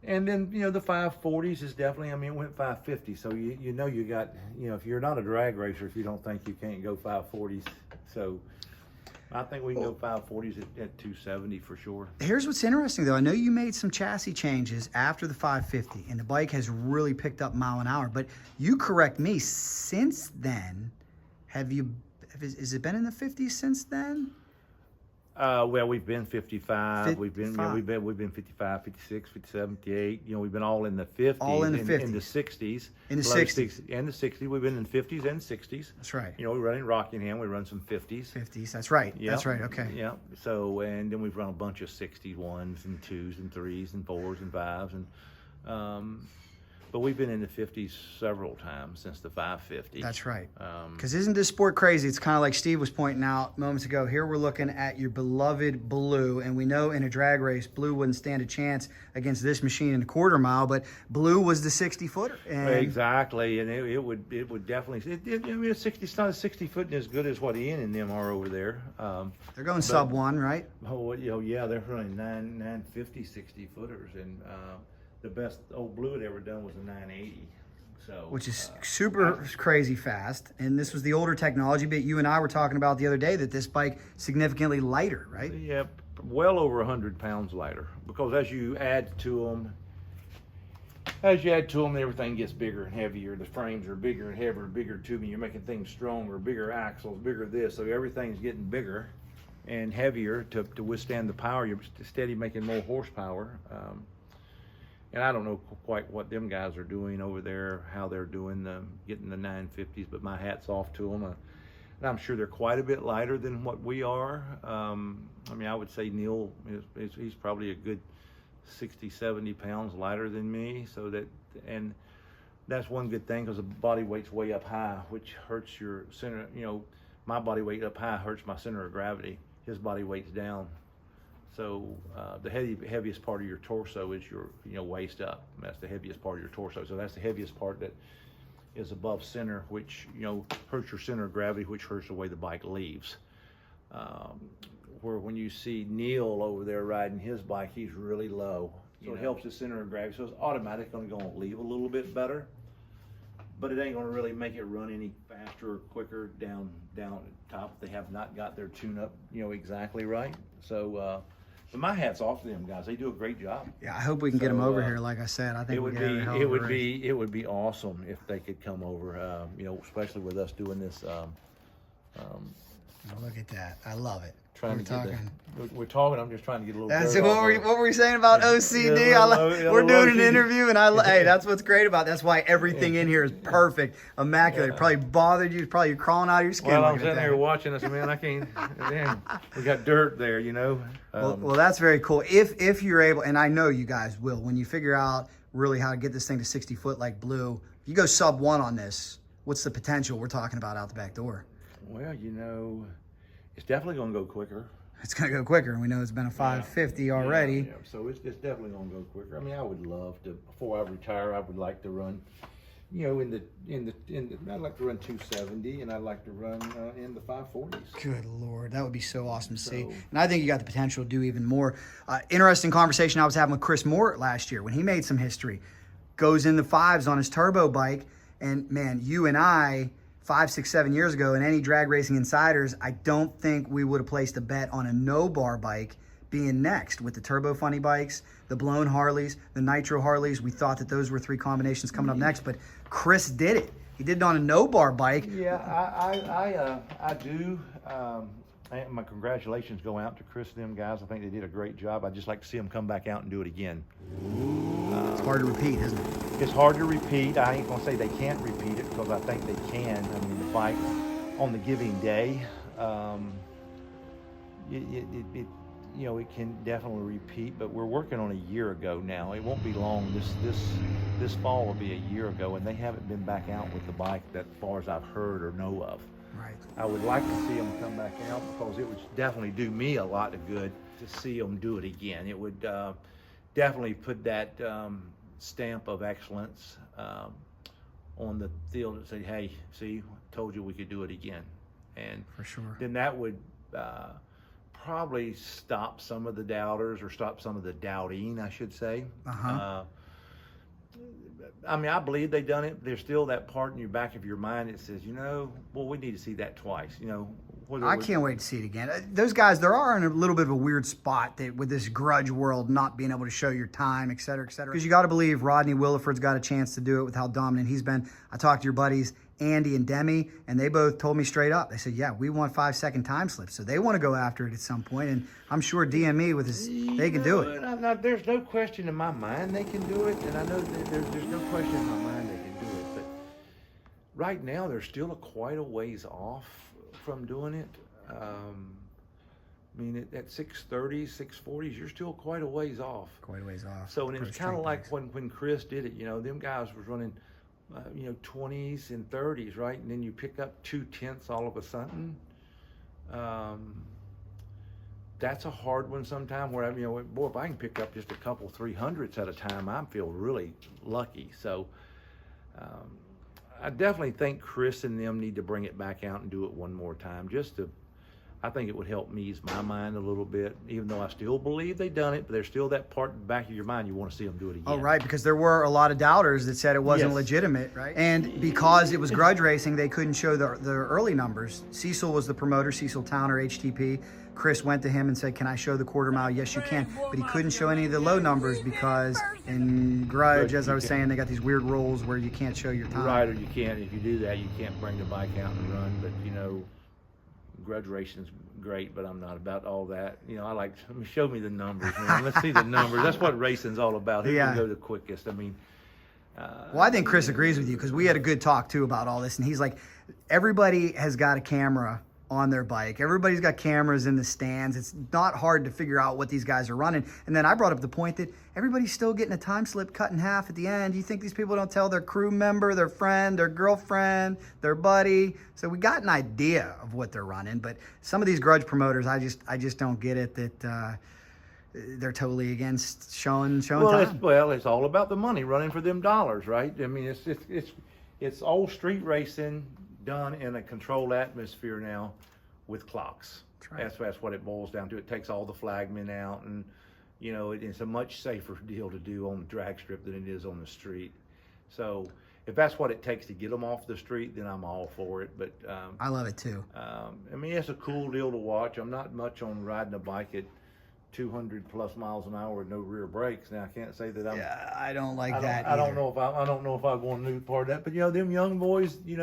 And then the 540s is definitely. I mean, it went 550. So you got if you're not a drag racer, if you don't think you can't go 540s, so. I think we can go 540s at 270 for sure. Here's what's interesting, though. I know you made some chassis changes after the 550, and the bike has really picked up mile an hour. But you correct me, since then, has it been in the 50s since then? Well, we've been 55. We've been 55, 56, 57, 58. You know, we've been all in the 50s. All in the 50s. In the 60s. In the 60s. And the 60s. We've been in 50s and 60s. That's right. You know, we run in Rockingham. We run some 50s. 50s. That's right. Yep. That's right. Okay. Yeah. So, and then we've run a bunch of 61s and 2s and 3s and 4s and 5s. And, but we've been in the 50s several times since the 550. That's right. Because isn't this sport crazy? It's kind of like Steve was pointing out moments ago. Here we're looking at your beloved Blue, and we know in a drag race, Blue wouldn't stand a chance against this machine in a quarter mile, but Blue was the 60-footer. Exactly, and it would definitely. I mean, it's not a 60-foot as good as what Ian and them are over there. They're going sub 1, right? Oh, you know, yeah, they're running 950 60-footers, and the best old Blue had ever done was a 980. So, which is super crazy fast. And this was the older technology, but you and I were talking about the other day that this bike significantly lighter, right? Yeah, well over 100 pounds lighter. Because as you add to them, everything gets bigger and heavier. The frames are bigger and heavier, bigger tubing. You're making things stronger, bigger axles, bigger this. So everything's getting bigger and heavier to withstand the power. You're steady making more horsepower. And I don't know quite what them guys are doing over there, how they're doing getting the 950s, but my hat's off to them. And I'm sure they're quite a bit lighter than what we are. I mean, I would say Neil he's probably a good 60, 70 pounds lighter than me. And that's one good thing, because the body weight's way up high, which hurts your center. You know, my body weight up high hurts my center of gravity. His body weight's down. So the heaviest part of your torso is your waist up. That's the heaviest part of your torso. So that's the heaviest part that is above center, which hurts your center of gravity, which hurts the way the bike leaves. Where when you see Neil over there riding his bike, he's really low. So it helps the center of gravity. So it's automatically going to leave a little bit better, but it ain't going to really make it run any faster or quicker down at the top. They have not got their tune-up exactly right. So. But my hat's off to them guys. They do a great job. Yeah, I hope we can get them over here. Like I said, I think it would be awesome if they could come over. Especially with us doing this. Look at that! I love it. We're talking. I'm just trying to get a little. That's what were we saying about OCD? We're doing an interview, and hey, that's what's great about it. That's why everything in here is perfect, immaculate. It probably bothered you. Probably you're crawling out of your skin. Well, I'm sitting there watching this, man. I can't. Man, we got dirt there, Well, that's very cool. If you're able, and I know you guys will, when you figure out really how to get this thing to 60 foot like Blue, if you go sub 1 on this, what's the potential we're talking about out the back door? Well, it's definitely going to go quicker. It's going to go quicker, and we know it's been a 550 already. Yeah. So it's definitely going to go quicker. I mean, I would love to, before I retire, I would like to run, I'd like to run 270, and I'd like to run in the 540s. Good Lord, that would be so awesome to see. And I think you got the potential to do even more. Interesting conversation I was having with Chris Moore last year when he made some history. Goes in the 5s on his turbo bike, and man, you and I, 5, 6, 7 years ago, in any drag racing insiders, I don't think we would have placed a bet on a no-bar bike being next with the turbo funny bikes, the blown Harleys, the nitro Harleys. We thought that those were 3 combinations coming up next, but Chris did it. He did it on a no-bar bike. Yeah, I do. My congratulations go out to Chris and them guys. I think they did a great job. I'd just like to see them come back out and do it again. It's hard to repeat, isn't it? It's hard to repeat. I ain't going to say they can't repeat it, because I think they can. I mean, the bike on the giving day, it can definitely repeat, but we're working on a year ago now. It won't be long. This fall will be a year ago, and they haven't been back out with the bike that far as I've heard or know of. Right. I would like to see them come back out, because it would definitely do me a lot of good to see them do it again. It would definitely put that stamp of excellence on the field and say, hey, see, told you we could do it again. And for sure. Then that would probably stop some of the doubters, or stop some of the doubting, I should say. I mean, I believe they done it. There's still that part in your back of your mind that says, well, we need to see that twice. I can't wait to see it again. Those guys, there are in a little bit of a weird spot that with this grudge world, not being able to show your time, et cetera, et cetera. Because you got to believe Rodney Williford's got a chance to do it with how dominant he's been. I talked to your buddies, Andy and Demi, and they both told me straight up. They said, yeah, we want 5-second time slips. So they want to go after it at some point, and I'm sure DME with his, they can do it. There's no question in my mind they can do it, and I know that there's no question in my mind they can do it. But right now, they're still quite a ways off from doing it. I mean, at 6:30s, 6:40s, you're still quite a ways off. Quite a ways off. So, and it's kind of like when Chris did it, you know, them guys was running, 20s and 30s, right? And then you pick up 2/10 all of a sudden. That's a hard one sometimes where, boy, if I can pick up just a couple 300s at a time, I feel really lucky. So, I definitely think Chris and them need to bring it back out and do it one more time I think it would help me ease my mind a little bit, even though I still believe they done it, but there's still that part in the back of your mind you want to see them do it again. Oh, right, because there were a lot of doubters that said it wasn't legitimate, right? And because it was grudge racing, they couldn't show the early numbers. Cecil was the promoter, Cecil Towner, HTP. Chris went to him and said, can I show the quarter mile? Yes, you can. But he couldn't show any of the low numbers because in grudge, as I was saying, they got these weird rules where you can't show your time. Right, or you can't. If you do that, you can't bring the bike out and run. But, grudge racing's great, but I'm not about all that. Show me the numbers, man. Let's see the numbers. That's what racing's all about. Who can go the quickest? Well, I think Chris agrees with you because we had a good talk too about all this, and he's like, everybody has got a camera on their bike. Everybody's got cameras in the stands. It's not hard to figure out what these guys are running. And then I brought up the point that everybody's still getting a time slip cut in half at the end. You think these people don't tell their crew member, their friend, their girlfriend, their buddy? So we got an idea of what they're running, but some of these grudge promoters, I just don't get it that they're totally against showing time. It's all about the money, running for them dollars, right? It's old street racing done in a controlled atmosphere now with clocks. That's what it boils down to. It takes all the flagmen out, and it's a much safer deal to do on the drag strip than it is on the street. So if that's what it takes to get them off the street, then I'm all for it. But I love it too. It's a cool deal to watch. I'm not much on riding a bike at 200 plus miles an hour with no rear brakes. Now I can't say that I'm. Yeah, I don't like that. I don't know if I want to be part of that. But them young boys, they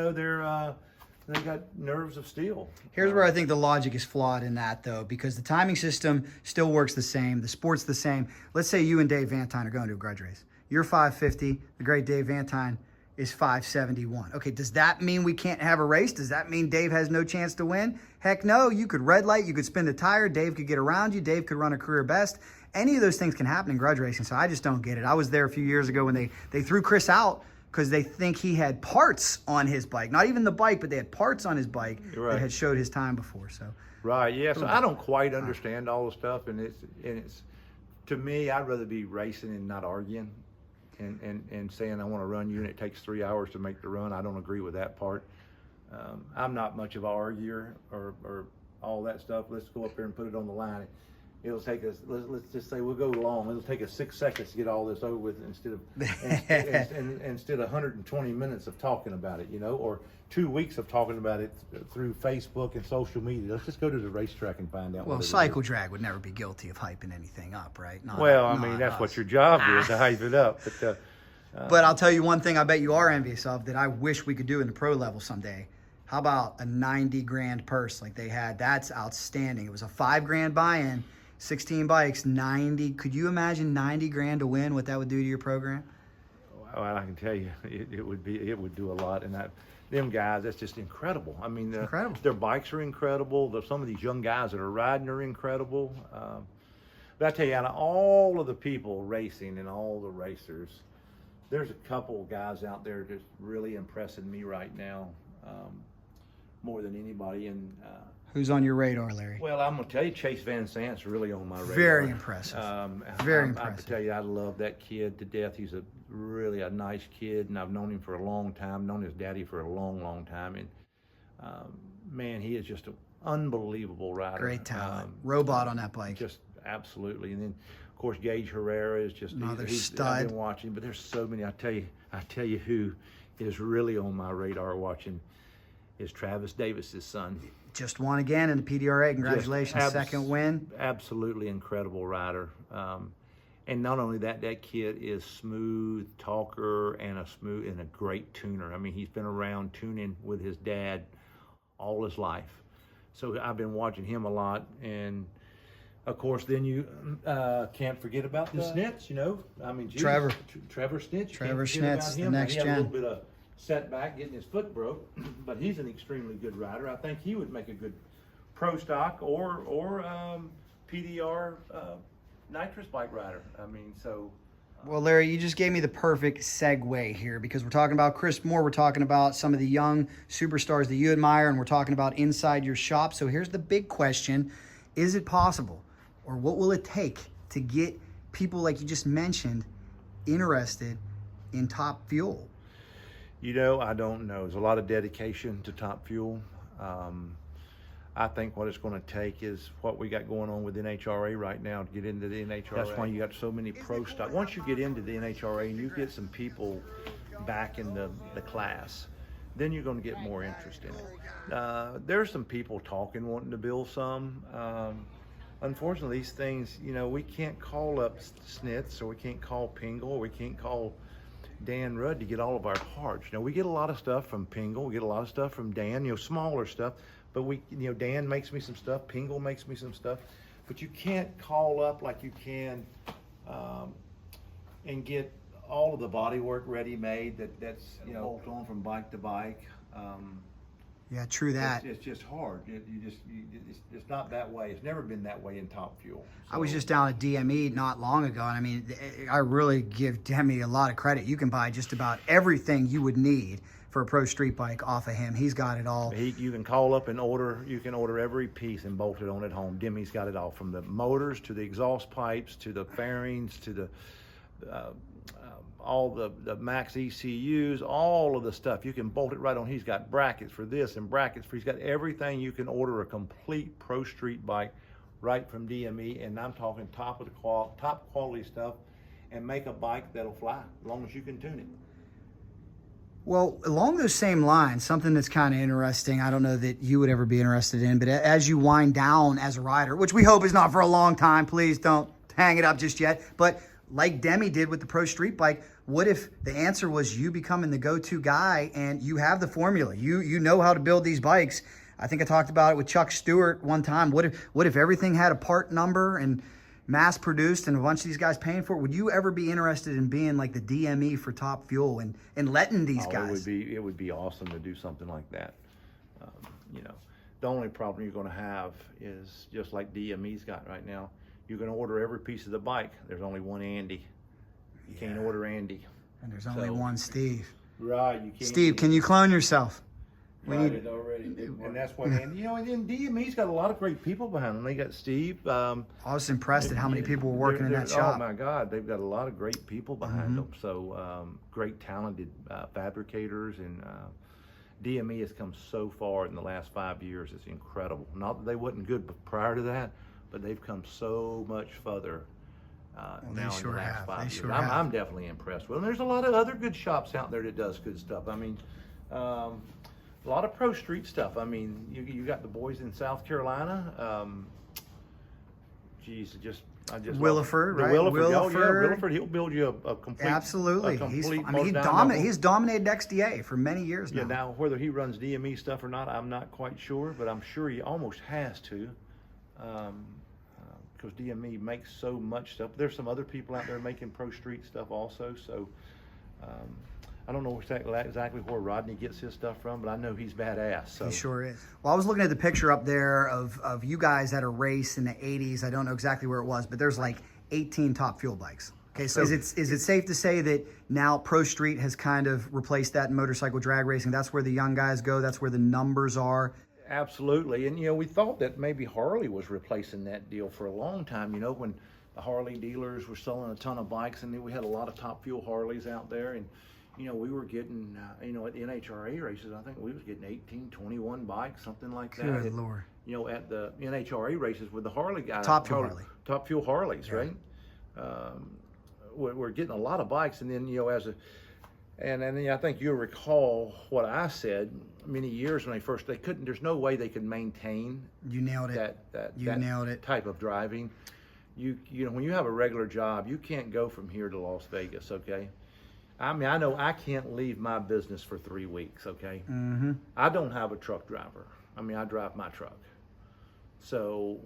got nerves of steel. Here's where I think the logic is flawed in that though, because the timing system still works the same. The sport's the same. Let's say you and Dave Vantine are going to a grudge race. You're 550. The great Dave Vantine is 571. Okay, does that mean we can't have a race? Does that mean Dave has no chance to win? Heck no, you could red light, you could spin the tire, Dave could get around you, Dave could run a career best. Any of those things can happen in grudge racing, so I just don't get it. I was there a few years ago when they threw Chris out because they think he had parts on his bike. Not even the bike, but they had parts on his bike that had showed his time before. So right, yeah, so I don't quite understand all the stuff, and it's to me, I'd rather be racing and not arguing. And saying I want to run you and it takes 3 hours to make the run. I don't agree with that part. I'm not much of an arguer or all that stuff. Let's go up there and put it on the line. It'll take us, let's just say we'll go long. It'll take us 6 seconds to get all this over with instead of 120 minutes of talking about it, or 2 weeks of talking about it through Facebook and social media. Let's just go to the racetrack and find out. Well, Cycledrag would never be guilty of hyping anything up, right? That's what your job is, to hype it up. But I'll tell you one thing I bet you are envious of that I wish we could do in the pro level someday. How about a 90 grand purse like they had? That's outstanding. It was a $5 grand buy-in, 16 bikes, 90. Could you imagine 90 grand to win, what that would do to your program? Well, I can tell you, it would do a lot. And them guys, that's just incredible. Incredible. Their bikes are incredible. Some of these young guys that are riding are incredible. But I tell you, out of all of the people racing and all the racers, there's a couple guys out there just really impressing me right now, more than anybody. And who's on your radar, Larry? Well, I'm gonna tell you, Chase Van Sant's really on my radar. Very impressive. Very impressive. I tell you, I love that kid to death. He's really a nice kid, and I've known him for a long time. Known his daddy for a long, long time, and man, he is just an unbelievable rider. Great talent. Robot on that bike. Just absolutely. And then, of course, Gaige Herrera is just another stud. I've been watching, but there's so many. I tell you who is really on my radar watching is Travis Davis's son. Just won again in the PDRA. Congratulations, Just second win. Absolutely incredible rider. And not only that, that kid is smooth talker and a great tuner. I mean, he's been around tuning with his dad all his life. So I've been watching him a lot. And of course, then you can't forget about the Schnitz, you know. I mean, geez, Trevor Schnitz. Trevor Schnitz, the next He had a gen. little bit of setback getting his foot broke, but he's an extremely good rider. I think he would make a good pro stock or PDR nitrous bike rider. I mean, so. Well, Larry, you just gave me the perfect segue here because we're talking about Chris Moore. We're talking about some of the young superstars that you admire, and we're talking about inside your shop. So here's the big question. Is it possible, or what will it take to get people like you just mentioned interested in Top Fuel? You know, I don't know. There's a lot of dedication to Top Fuel. I think what it's going to take is what we got going on with NHRA right now to get into the NHRA. That's why you got so many pro stock. Once you get into the NHRA and you get some people back in the class, then you're going to get more interest in it. There's some people talking, wanting to build some. Unfortunately, these things, you know, we can't call up Schnitz, or we can't call Pingle, or we can't call Dan Rudd to get all of our parts. You know, we get a lot of stuff from Pingle, we get a lot of stuff from Dan, you know, smaller stuff. But Dan makes me some stuff, Pingle makes me some stuff, but you can't call up like you can and get all of the bodywork ready-made that's bolt on from bike to bike. Yeah, true that. It's just hard. It's not that way. It's never been that way in Top Fuel. So, I was just down at DME not long ago, and I mean, I really give Demi a lot of credit. You can buy just about everything you would need for a pro street bike off of him. He's got it all. You can call up and order. You can order every piece and bolt it on at home. Demi's got it all, from the motors to the exhaust pipes to the fairings to the all the max ECUs, all of the stuff. You can bolt it right on. He's got brackets for this and brackets for. He's got everything. You can order a complete pro street bike right from DME, and I'm talking top quality stuff, and make a bike that'll fly as long as you can tune it. Well, along those same lines, something that's kind of interesting, I don't know that you would ever be interested in, but as you wind down as a rider, which we hope is not for a long time, please don't hang it up just yet, but like Demi did with the pro street bike, what if the answer was you becoming the go-to guy and you have the formula, you know how to build these bikes? I think I talked about it with Chuck Stewart one time. What if everything had a part number and mass produced and a bunch of these guys paying for it? Would you ever be interested in being like the DME for Top Fuel and letting these guys? It would be awesome to do something like that. You know, the only problem you're going to have is just like DME's got right now. You're going to order every piece of the bike. There's only one Andy. You can't order Andy. And there's only one Steve. Right. You can't. Steve, can you clone yourself? It already. And that's what, and then DME's got a lot of great people behind them. They got Steve. I was impressed at how many people were working in that shop. Oh my God, they've got a lot of great people behind them. So great, talented fabricators, and DME has come so far in the last 5 years. It's incredible. Not that they wasn't good prior to that, but they've come so much further now in the last 5 years. I'm definitely impressed with them. There's a lot of other good shops out there that does good stuff. I mean, a lot of pro street stuff. I mean, you got the boys in South Carolina. Williford, right? Williford, he'll build you a complete. Absolutely. He's dominated XDA for many years now. Yeah, now whether he runs DME stuff or not, I'm not quite sure, but I'm sure he almost has to. Because DME makes so much stuff. There's some other people out there making pro street stuff also. So I don't know exactly where Rodney gets his stuff from, but I know he's badass. So. He sure is. Well, I was looking at the picture up there of you guys at a race in the 80s. I don't know exactly where it was, but there's like 18 Top Fuel bikes. Okay, so is it safe to say that now Pro Street has kind of replaced that in motorcycle drag racing? That's where the young guys go. That's where the numbers are. Absolutely. And, we thought that maybe Harley was replacing that deal for a long time, when the Harley dealers were selling a ton of bikes, and then we had a lot of Top Fuel Harleys out there. And, we were getting, at the NHRA races, I think we was getting 18, 21 bikes, something like that. Good Lord. At the NHRA races with the Harley guys. Top Fuel Harleys, right? We're getting a lot of bikes, and then, And I think you'll recall what I said many years when they couldn't, there's no way they could maintain. You nailed it. Nailed it. Type of driving. You know, when you have a regular job, you can't go from here to Las Vegas, okay? I mean, I know I can't leave my business for 3 weeks, okay? Mm-hmm. I don't have a truck driver. I mean, I drive my truck. So,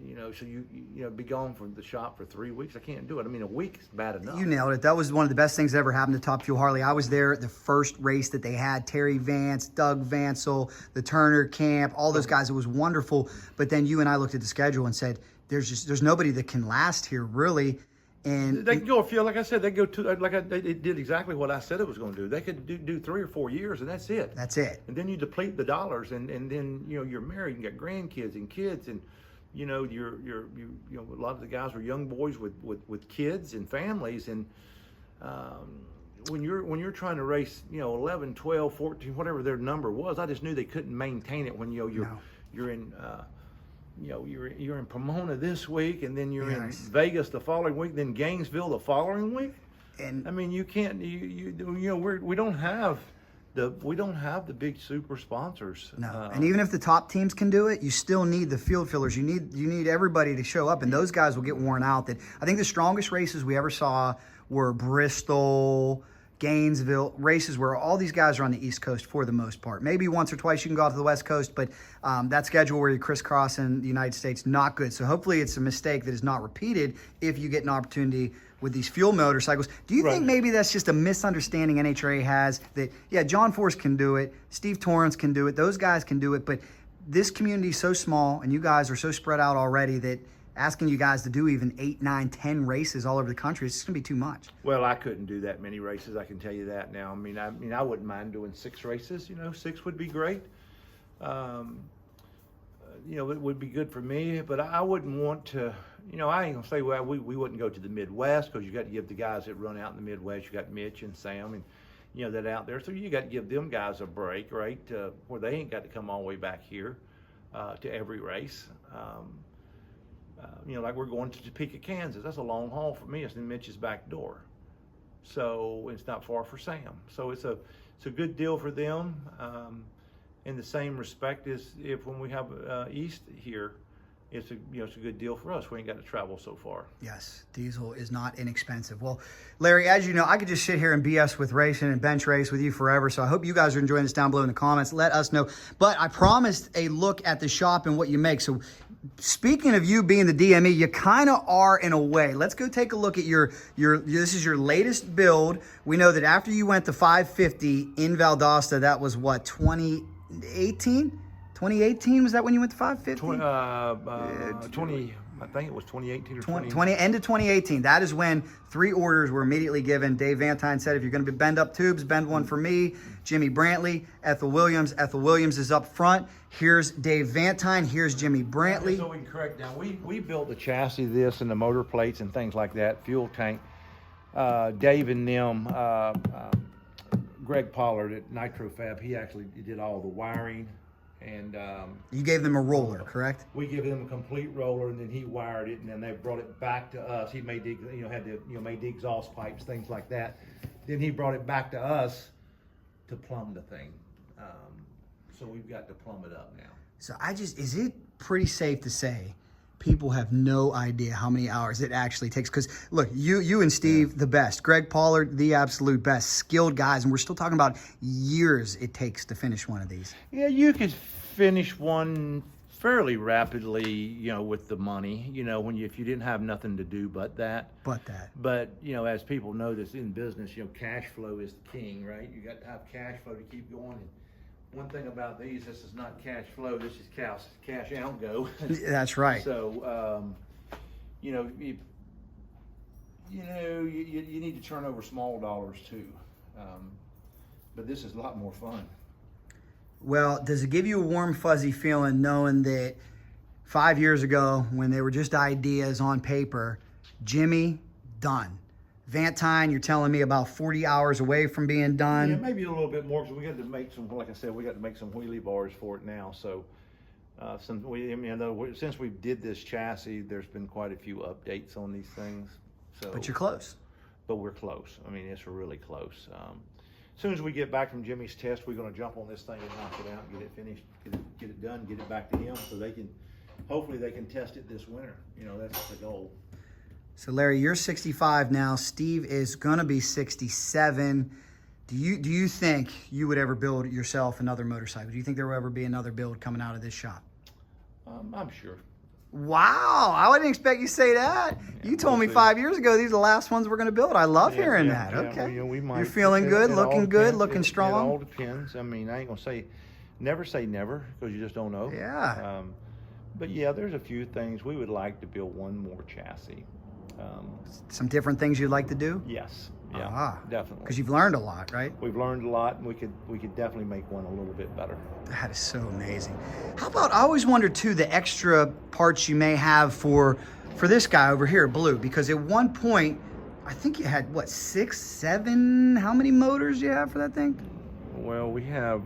you know, so you know, be gone from the shop for 3 weeks. I can't do it. I mean, a week is bad enough. You nailed it. That was one of the best things that ever happened to Top Fuel Harley. I was there at the first race that they had. Terry Vance, Doug Vansel, the Turner camp, all those guys. It was wonderful. But then you and I looked at the schedule and said, there's nobody that can last here, really. And they can go a few, like I said, they go to they did exactly what I said it was going to do. They could do 3 or 4 years, and that's it. That's it. And then you deplete the dollars, and then you know you're married and got grandkids and kids, and you know you know a lot of the guys were young boys with kids and families, and when you're trying to race, you know, 11, 12, 14, whatever their number was, I just knew they couldn't maintain it when you're in. You know, you're in Pomona this week, and then you're in Vegas the following week, then Gainesville the following week. And I mean, you can't. You know, we don't have the big super sponsors. No, and even if the top teams can do it, you still need the field fillers. You need everybody to show up, and those guys will get worn out. That I think the strongest races we ever saw were Bristol, Gainesville, races where all these guys are on the East Coast for the most part. Maybe once or twice you can go out to the West Coast, but that schedule where you crisscross in the United States, not good. So hopefully it's a mistake that is not repeated if you get an opportunity with these fuel motorcycles. Do you think maybe that's just a misunderstanding NHRA has that, yeah, John Force can do it, Steve Torrance can do it, those guys can do it, but this community is so small and you guys are so spread out already that asking you guys to do even 8, 9, 10 races all over the country, it's just gonna be too much. Well, I couldn't do that many races. I can tell you that now. I mean, I wouldn't mind doing 6 races. You know, 6 would be great. You know, it would be good for me. But I wouldn't want to. You know, I ain't gonna say well we wouldn't go to the Midwest because you got to give the guys that run out in the Midwest. You got Mitch and Sam and you know that out there. So you got to give them guys a break, right? Where they ain't got to come all the way back here to every race. You know, like we're going to Topeka, Kansas. That's a long haul for me. It's in Mitch's back door. So it's not far for Sam. So it's a good deal for them. In the same respect as if when we have East here, it's a good deal for us. We ain't got to travel so far. Yes, diesel is not inexpensive. Well, Larry, as you know, I could just sit here and BS with racing and bench race with you forever. So I hope you guys are enjoying this down below in the comments. Let us know. But I promised a look at the shop and what you make. So speaking of you being the DME, you kind of are in a way. Let's go take a look at your this is your latest build. We know that after you went to 550 in Valdosta, that was what, 2018? 2018, was that when you went to 550? I think it was 2018 or 20. End of 2018. That is when 3 orders were immediately given. Dave Vantine said, if you're going to bend up tubes, bend one for me. Jimmy Brantley, Ethel Williams. Ethel Williams is up front. Here's Dave Vantine. Here's Jimmy Brantley. So we can correct now. We built the chassis, this, and the motor plates and things like that, fuel tank. Dave and them, Greg Pollard at Nitro Fab, he actually did all the wiring. And you gave them a roller, correct? We gave them a complete roller, and then he wired it, and then they brought it back to us. He made the, made the exhaust pipes, things like that. Then he brought it back to us to plumb the thing. So we've got to plumb it up now. So is it pretty safe to say people have no idea how many hours it actually takes? Because look, you and Steve, the best. Greg Pollard, the absolute best. Skilled guys, and we're still talking about years it takes to finish one of these. Yeah, you could finish one fairly rapidly, with the money, if you didn't have nothing to do but that. But, as people know this in business, cash flow is the king, right? You got to have cash flow to keep going. And one thing about these, this is not cash flow, this is cash out go. That's right. So, you need to turn over small dollars too. But this is a lot more fun. Well, does it give you a warm, fuzzy feeling knowing that 5 years ago, when they were just ideas on paper, Jimmy, done. Vantine, you're telling me about 40 hours away from being done. Yeah, maybe a little bit more, because we got to make some, like I said, we got to make some wheelie bars for it now. So, since we did this chassis, there's been quite a few updates on these things. So, but you're close. but we're close. I mean, it's really close. As soon as we get back from Jimmy's test, we're going to jump on this thing and knock it out, get it finished, get it done, get it back to him, so they can, hopefully they can test it this winter. You know, that's the goal. So Larry, you're 65 now. Steve is gonna be 67. Do you think you would ever build yourself another motorcycle? Do you think there will ever be another build coming out of this shop? I'm sure. Wow, I wouldn't expect you to say that. You told me 5 years ago these are the last ones we're going to build. I love hearing that. Okay. We might. You're feeling good, looking good, looking strong. It all depends. I mean, I ain't going to never say never, because you just don't know. Yeah. But yeah, there's a few things. We would like to build one more chassis. Some different things you'd like to do? Yes. Yeah, definitely. Because you've learned a lot, right? We've learned a lot, and we could definitely make one a little bit better. That is so amazing. How about, I always wonder too, the extra parts you may have for this guy over here, Blue, because at one point, I think you had, what, 6, 7, how many motors do you have for that thing? Well, we've had,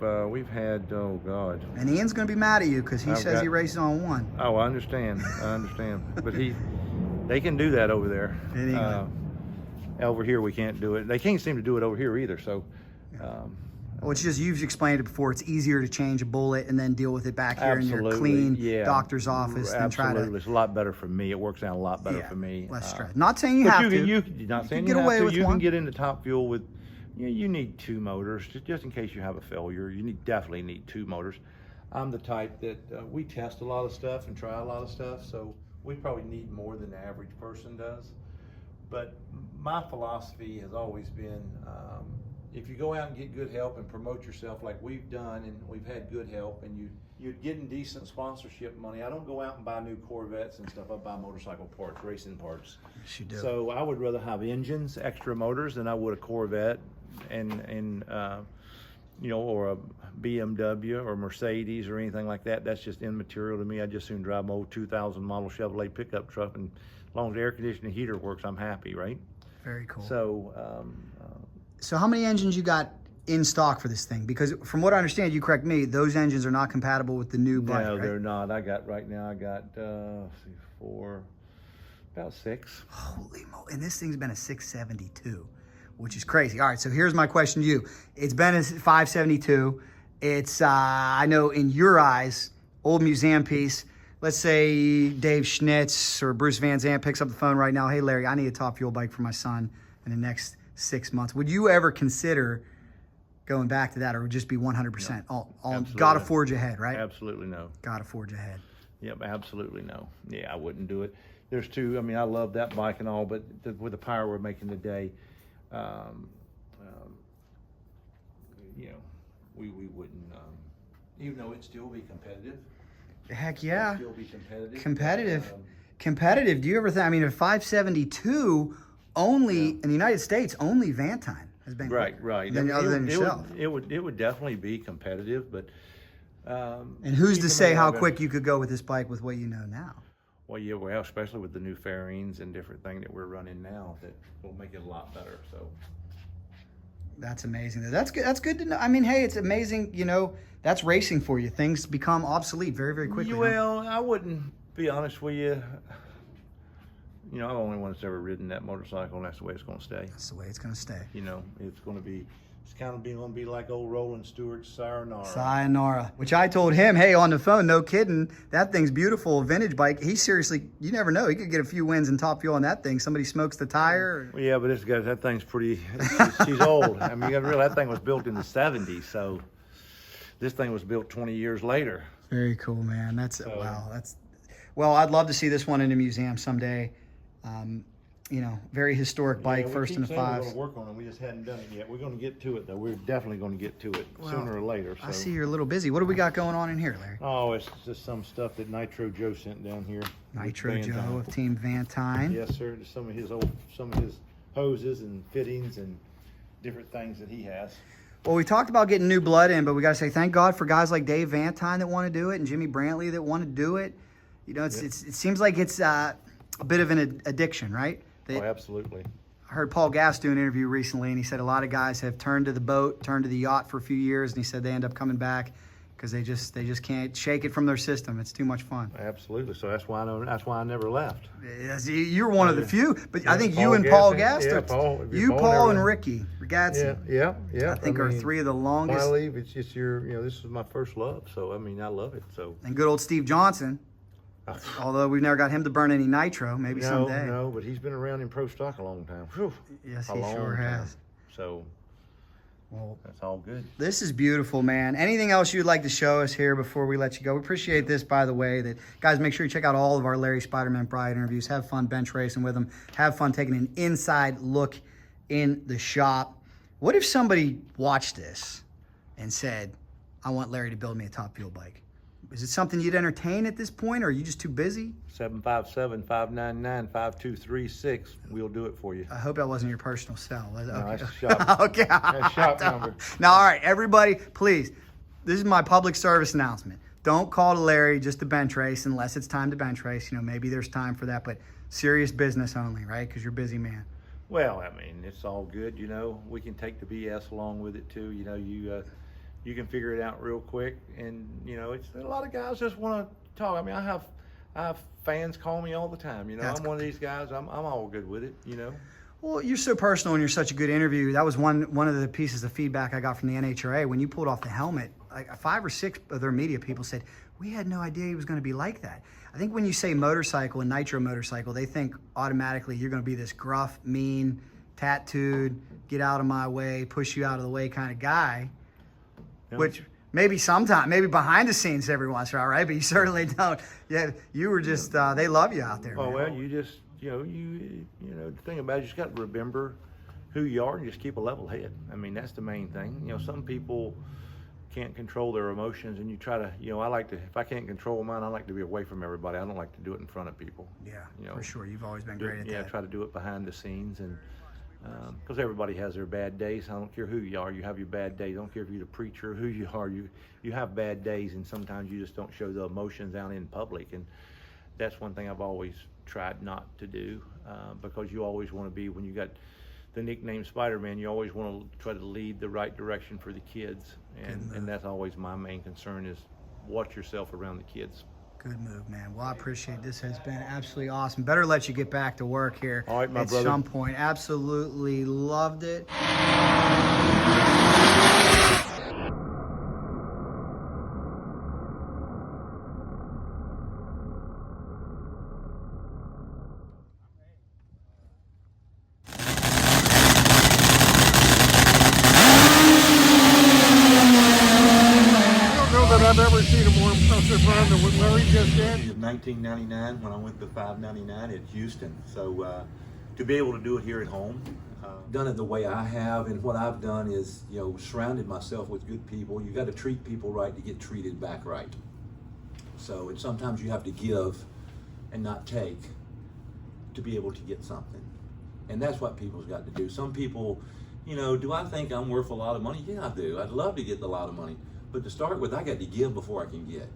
oh God. And Ian's going to be mad at you because he says he races on one. Oh, I understand. But they can do that over there. Over here we can't do it. They can't seem to do it over here either. So, well, it's just, you've explained it before. It's easier to change a bullet and then deal with it back here in your clean doctor's office than try to. It's a lot better for me. It works out a lot better for me. Less stress. Not saying you have to. Not saying you have to. You can get into Top Fuel with. You need 2 motors just in case you have a failure. You definitely need 2 motors. I'm the type that we test a lot of stuff and try a lot of stuff, so we probably need more than the average person does. But my philosophy has always been, if you go out and get good help and promote yourself like we've done, and we've had good help, and you're getting decent sponsorship money. I don't go out and buy new Corvettes and stuff. I buy motorcycle parts, racing parts. Yes, you do. So I would rather have engines, extra motors, than I would a Corvette and or a BMW or Mercedes or anything like that. That's just immaterial to me. I just soon drive my old 2000 model Chevrolet pickup truck, and as long as the air conditioning heater works, I'm happy, right? Very cool. So, so how many engines you got in stock for this thing? Because from what I understand, you correct me, those engines are not compatible with the new bike, no, right? they're not. I got about 6. Holy moly! And this thing's been a 672, which is crazy. All right, so here's my question to you. It's been a 572. It's I know in your eyes, old museum piece. Let's say Dave Schnitz or Bruce Van Sant picks up the phone right now. Hey, Larry, I need a Top Fuel bike for my son in the next 6 months. Would you ever consider going back to that, or would just be 100%? No, all gotta forge ahead, right? Absolutely no. Gotta forge ahead. Yep, absolutely no. Yeah, I wouldn't do it. There's 2. I mean, I love that bike and all, but with the power we're making today, we wouldn't. Even though it'd still be competitive. Heck yeah. It'd still be competitive. Competitive. Do you ever think? I mean, a 572 only in the United States, only Vantine has been right. Other than yourself. It would definitely be competitive, but. And who's to say how quick you could go with this bike with what you know now? Well, yeah, especially with the new fairings and different thing that we're running now, that will make it a lot better. So. That's amazing. That's good. That's good to know. I mean, hey, it's amazing. You know, that's racing for you. Things become obsolete very, very quickly. Well, I wouldn't be honest with you. You know, I'm the only one that's ever ridden that motorcycle, and that's the way it's going to stay. That's the way it's going to stay. You know, it's going to be. It's kind of going to be like old Roland Stewart's Sayonara. Sayonara, which I told him, hey, on the phone, no kidding, that thing's beautiful, vintage bike. He seriously, you never know, he could get a few wins in Top Fuel on that thing. Somebody smokes the tire. Well, yeah, but that thing's pretty, she's old. I mean, you got to realize that thing was built in the 70s, so this thing was built 20 years later. Very cool, man. Wow. Well, I'd love to see this one in a museum someday. You know, very historic bike, first in the 5s. We're going to work on it. We just hadn't done it yet. We're going to get to it, though. We're definitely going to get to it sooner or later. So. I see you're a little busy. What do we got going on in here, Larry? Oh, it's just some stuff that Nitro Joe sent down here. Nitro Joe of Team Vantine. Yes, sir. Just some of his hoses and fittings and different things that he has. Well, we talked about getting new blood in, but we got to say thank God for guys like Dave Vantine that want to do it and Jimmy Brantley that want to do it. You know, it seems like it's a bit of an addiction, right? Oh, absolutely. I heard Paul Gass do an interview recently, and he said a lot of guys have turned to the boat, turned to the yacht for a few years, and he said they end up coming back because they just can't shake it from their system. It's too much fun. Absolutely. So that's why I never left. Yes, you're one of the few, but Yeah, I think Paul you and Paul Gaston. Gast, Yeah, Paul Paul never and left. Ricky Ragazzi. Yeah. I think are mean, 3 of the When longest. I leave, it's just this is my first love. So I mean, I love it. So And good old Steve Johnson. Although we've never got him to burn any nitro, maybe someday. No, but he's been around in pro stock a long time. Whew. Yes, A he long sure time. has. So Well, that's all good. this is beautiful, man. Anything else you'd like to show us here before we let you go? We appreciate this, by the way. That guys, make sure you check out all of our Larry Spiderman McBride interviews. Have fun bench racing with him. Have fun taking an inside look in the shop. What if somebody watched this and said, I want Larry to build me a Top Fuel bike? Is it something you'd entertain at this point, or are you just too busy? 757-599-5236. We'll do it for you. I hope that wasn't your personal cell. Was it? No, Okay. that's shop. Okay. That's shop number. Now, all right, everybody, please. This is my public service announcement. Don't call to Larry just to bench race unless it's time to bench race. You know, maybe there's time for that, but serious business only, right? Because you're a busy man. Well, I mean, it's all good. You know, we can take the BS along with it too. You know, you can figure it out real quick, and you know, it's a lot of guys just want to talk. I mean, I have fans call me all the time. You know, That's I'm one of these guys. I'm all good with it. You know. Well, you're so personal and you're such a good interview. That was one of the pieces of feedback I got from the NHRA. When you pulled off the helmet, like 5 or 6 of their media people said, we had no idea he was going to be like that. I think when you say motorcycle and nitro motorcycle, they think automatically you're going to be this gruff, mean, tattooed, get out of my way, push you out of the way kind of guy, which maybe sometime, maybe behind the scenes every once in a while, right? But you certainly don't. Yeah, you were just, they love you out there, Oh, man. well, you just, you know, the thing about it, you just got to remember who you are and just keep a level head. I mean, that's the main thing. You know, some people can't control their emotions, and you try to, you know, I like to, if I can't control mine, I like to be away from everybody. I don't like to do it in front of people. Yeah, you know, for sure. You've always been great at that. Try to do it behind the scenes, and because everybody has their bad days. I don't care who you are, you have your bad days. I don't care if you're the preacher or who you are, you have bad days, and sometimes you just don't show the emotions out in public. And that's one thing I've always tried not to do, because you always want to be, when you got the nickname Spider-Man, you always want to try to lead the right direction for the kids. And that's always my main concern, is watch yourself around the kids. Good move, man. Well, I appreciate it. This has been absolutely awesome. Better let you get back to work here All right, my at brother. some point. Absolutely loved it. I don't know that I've ever seen a more impressive run than what Larry just did. In 1999, when I went to 599 at Houston, so to be able to do it here at home, Done it the way I have, and what I've done is, you know, surrounded myself with good people. You got to treat people right to get treated back right. So, and sometimes you have to give and not take to be able to get something. And that's what people's got to do. Some people, you know, do I think I'm worth a lot of money? Yeah, I do. I'd love to get a lot of money. But to start with, I got to give before I can get.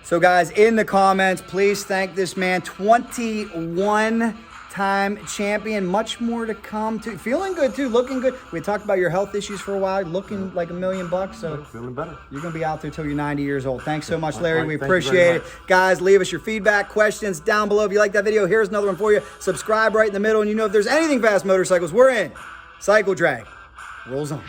So guys, in the comments, please thank this man, 21-time champion, much more to come too. Feeling good too, looking good. We talked about your health issues for a while, looking like $1 million, so feeling better. you're gonna be out there till you're 90 years old. Thanks so much, Larry. All right, We thank you very appreciate it. much. Guys, leave us your feedback, questions down below. If you like that video, here's another one for you. Subscribe right in the middle, and you know if there's anything fast motorcycles, we're in. Cycledrag rolls on.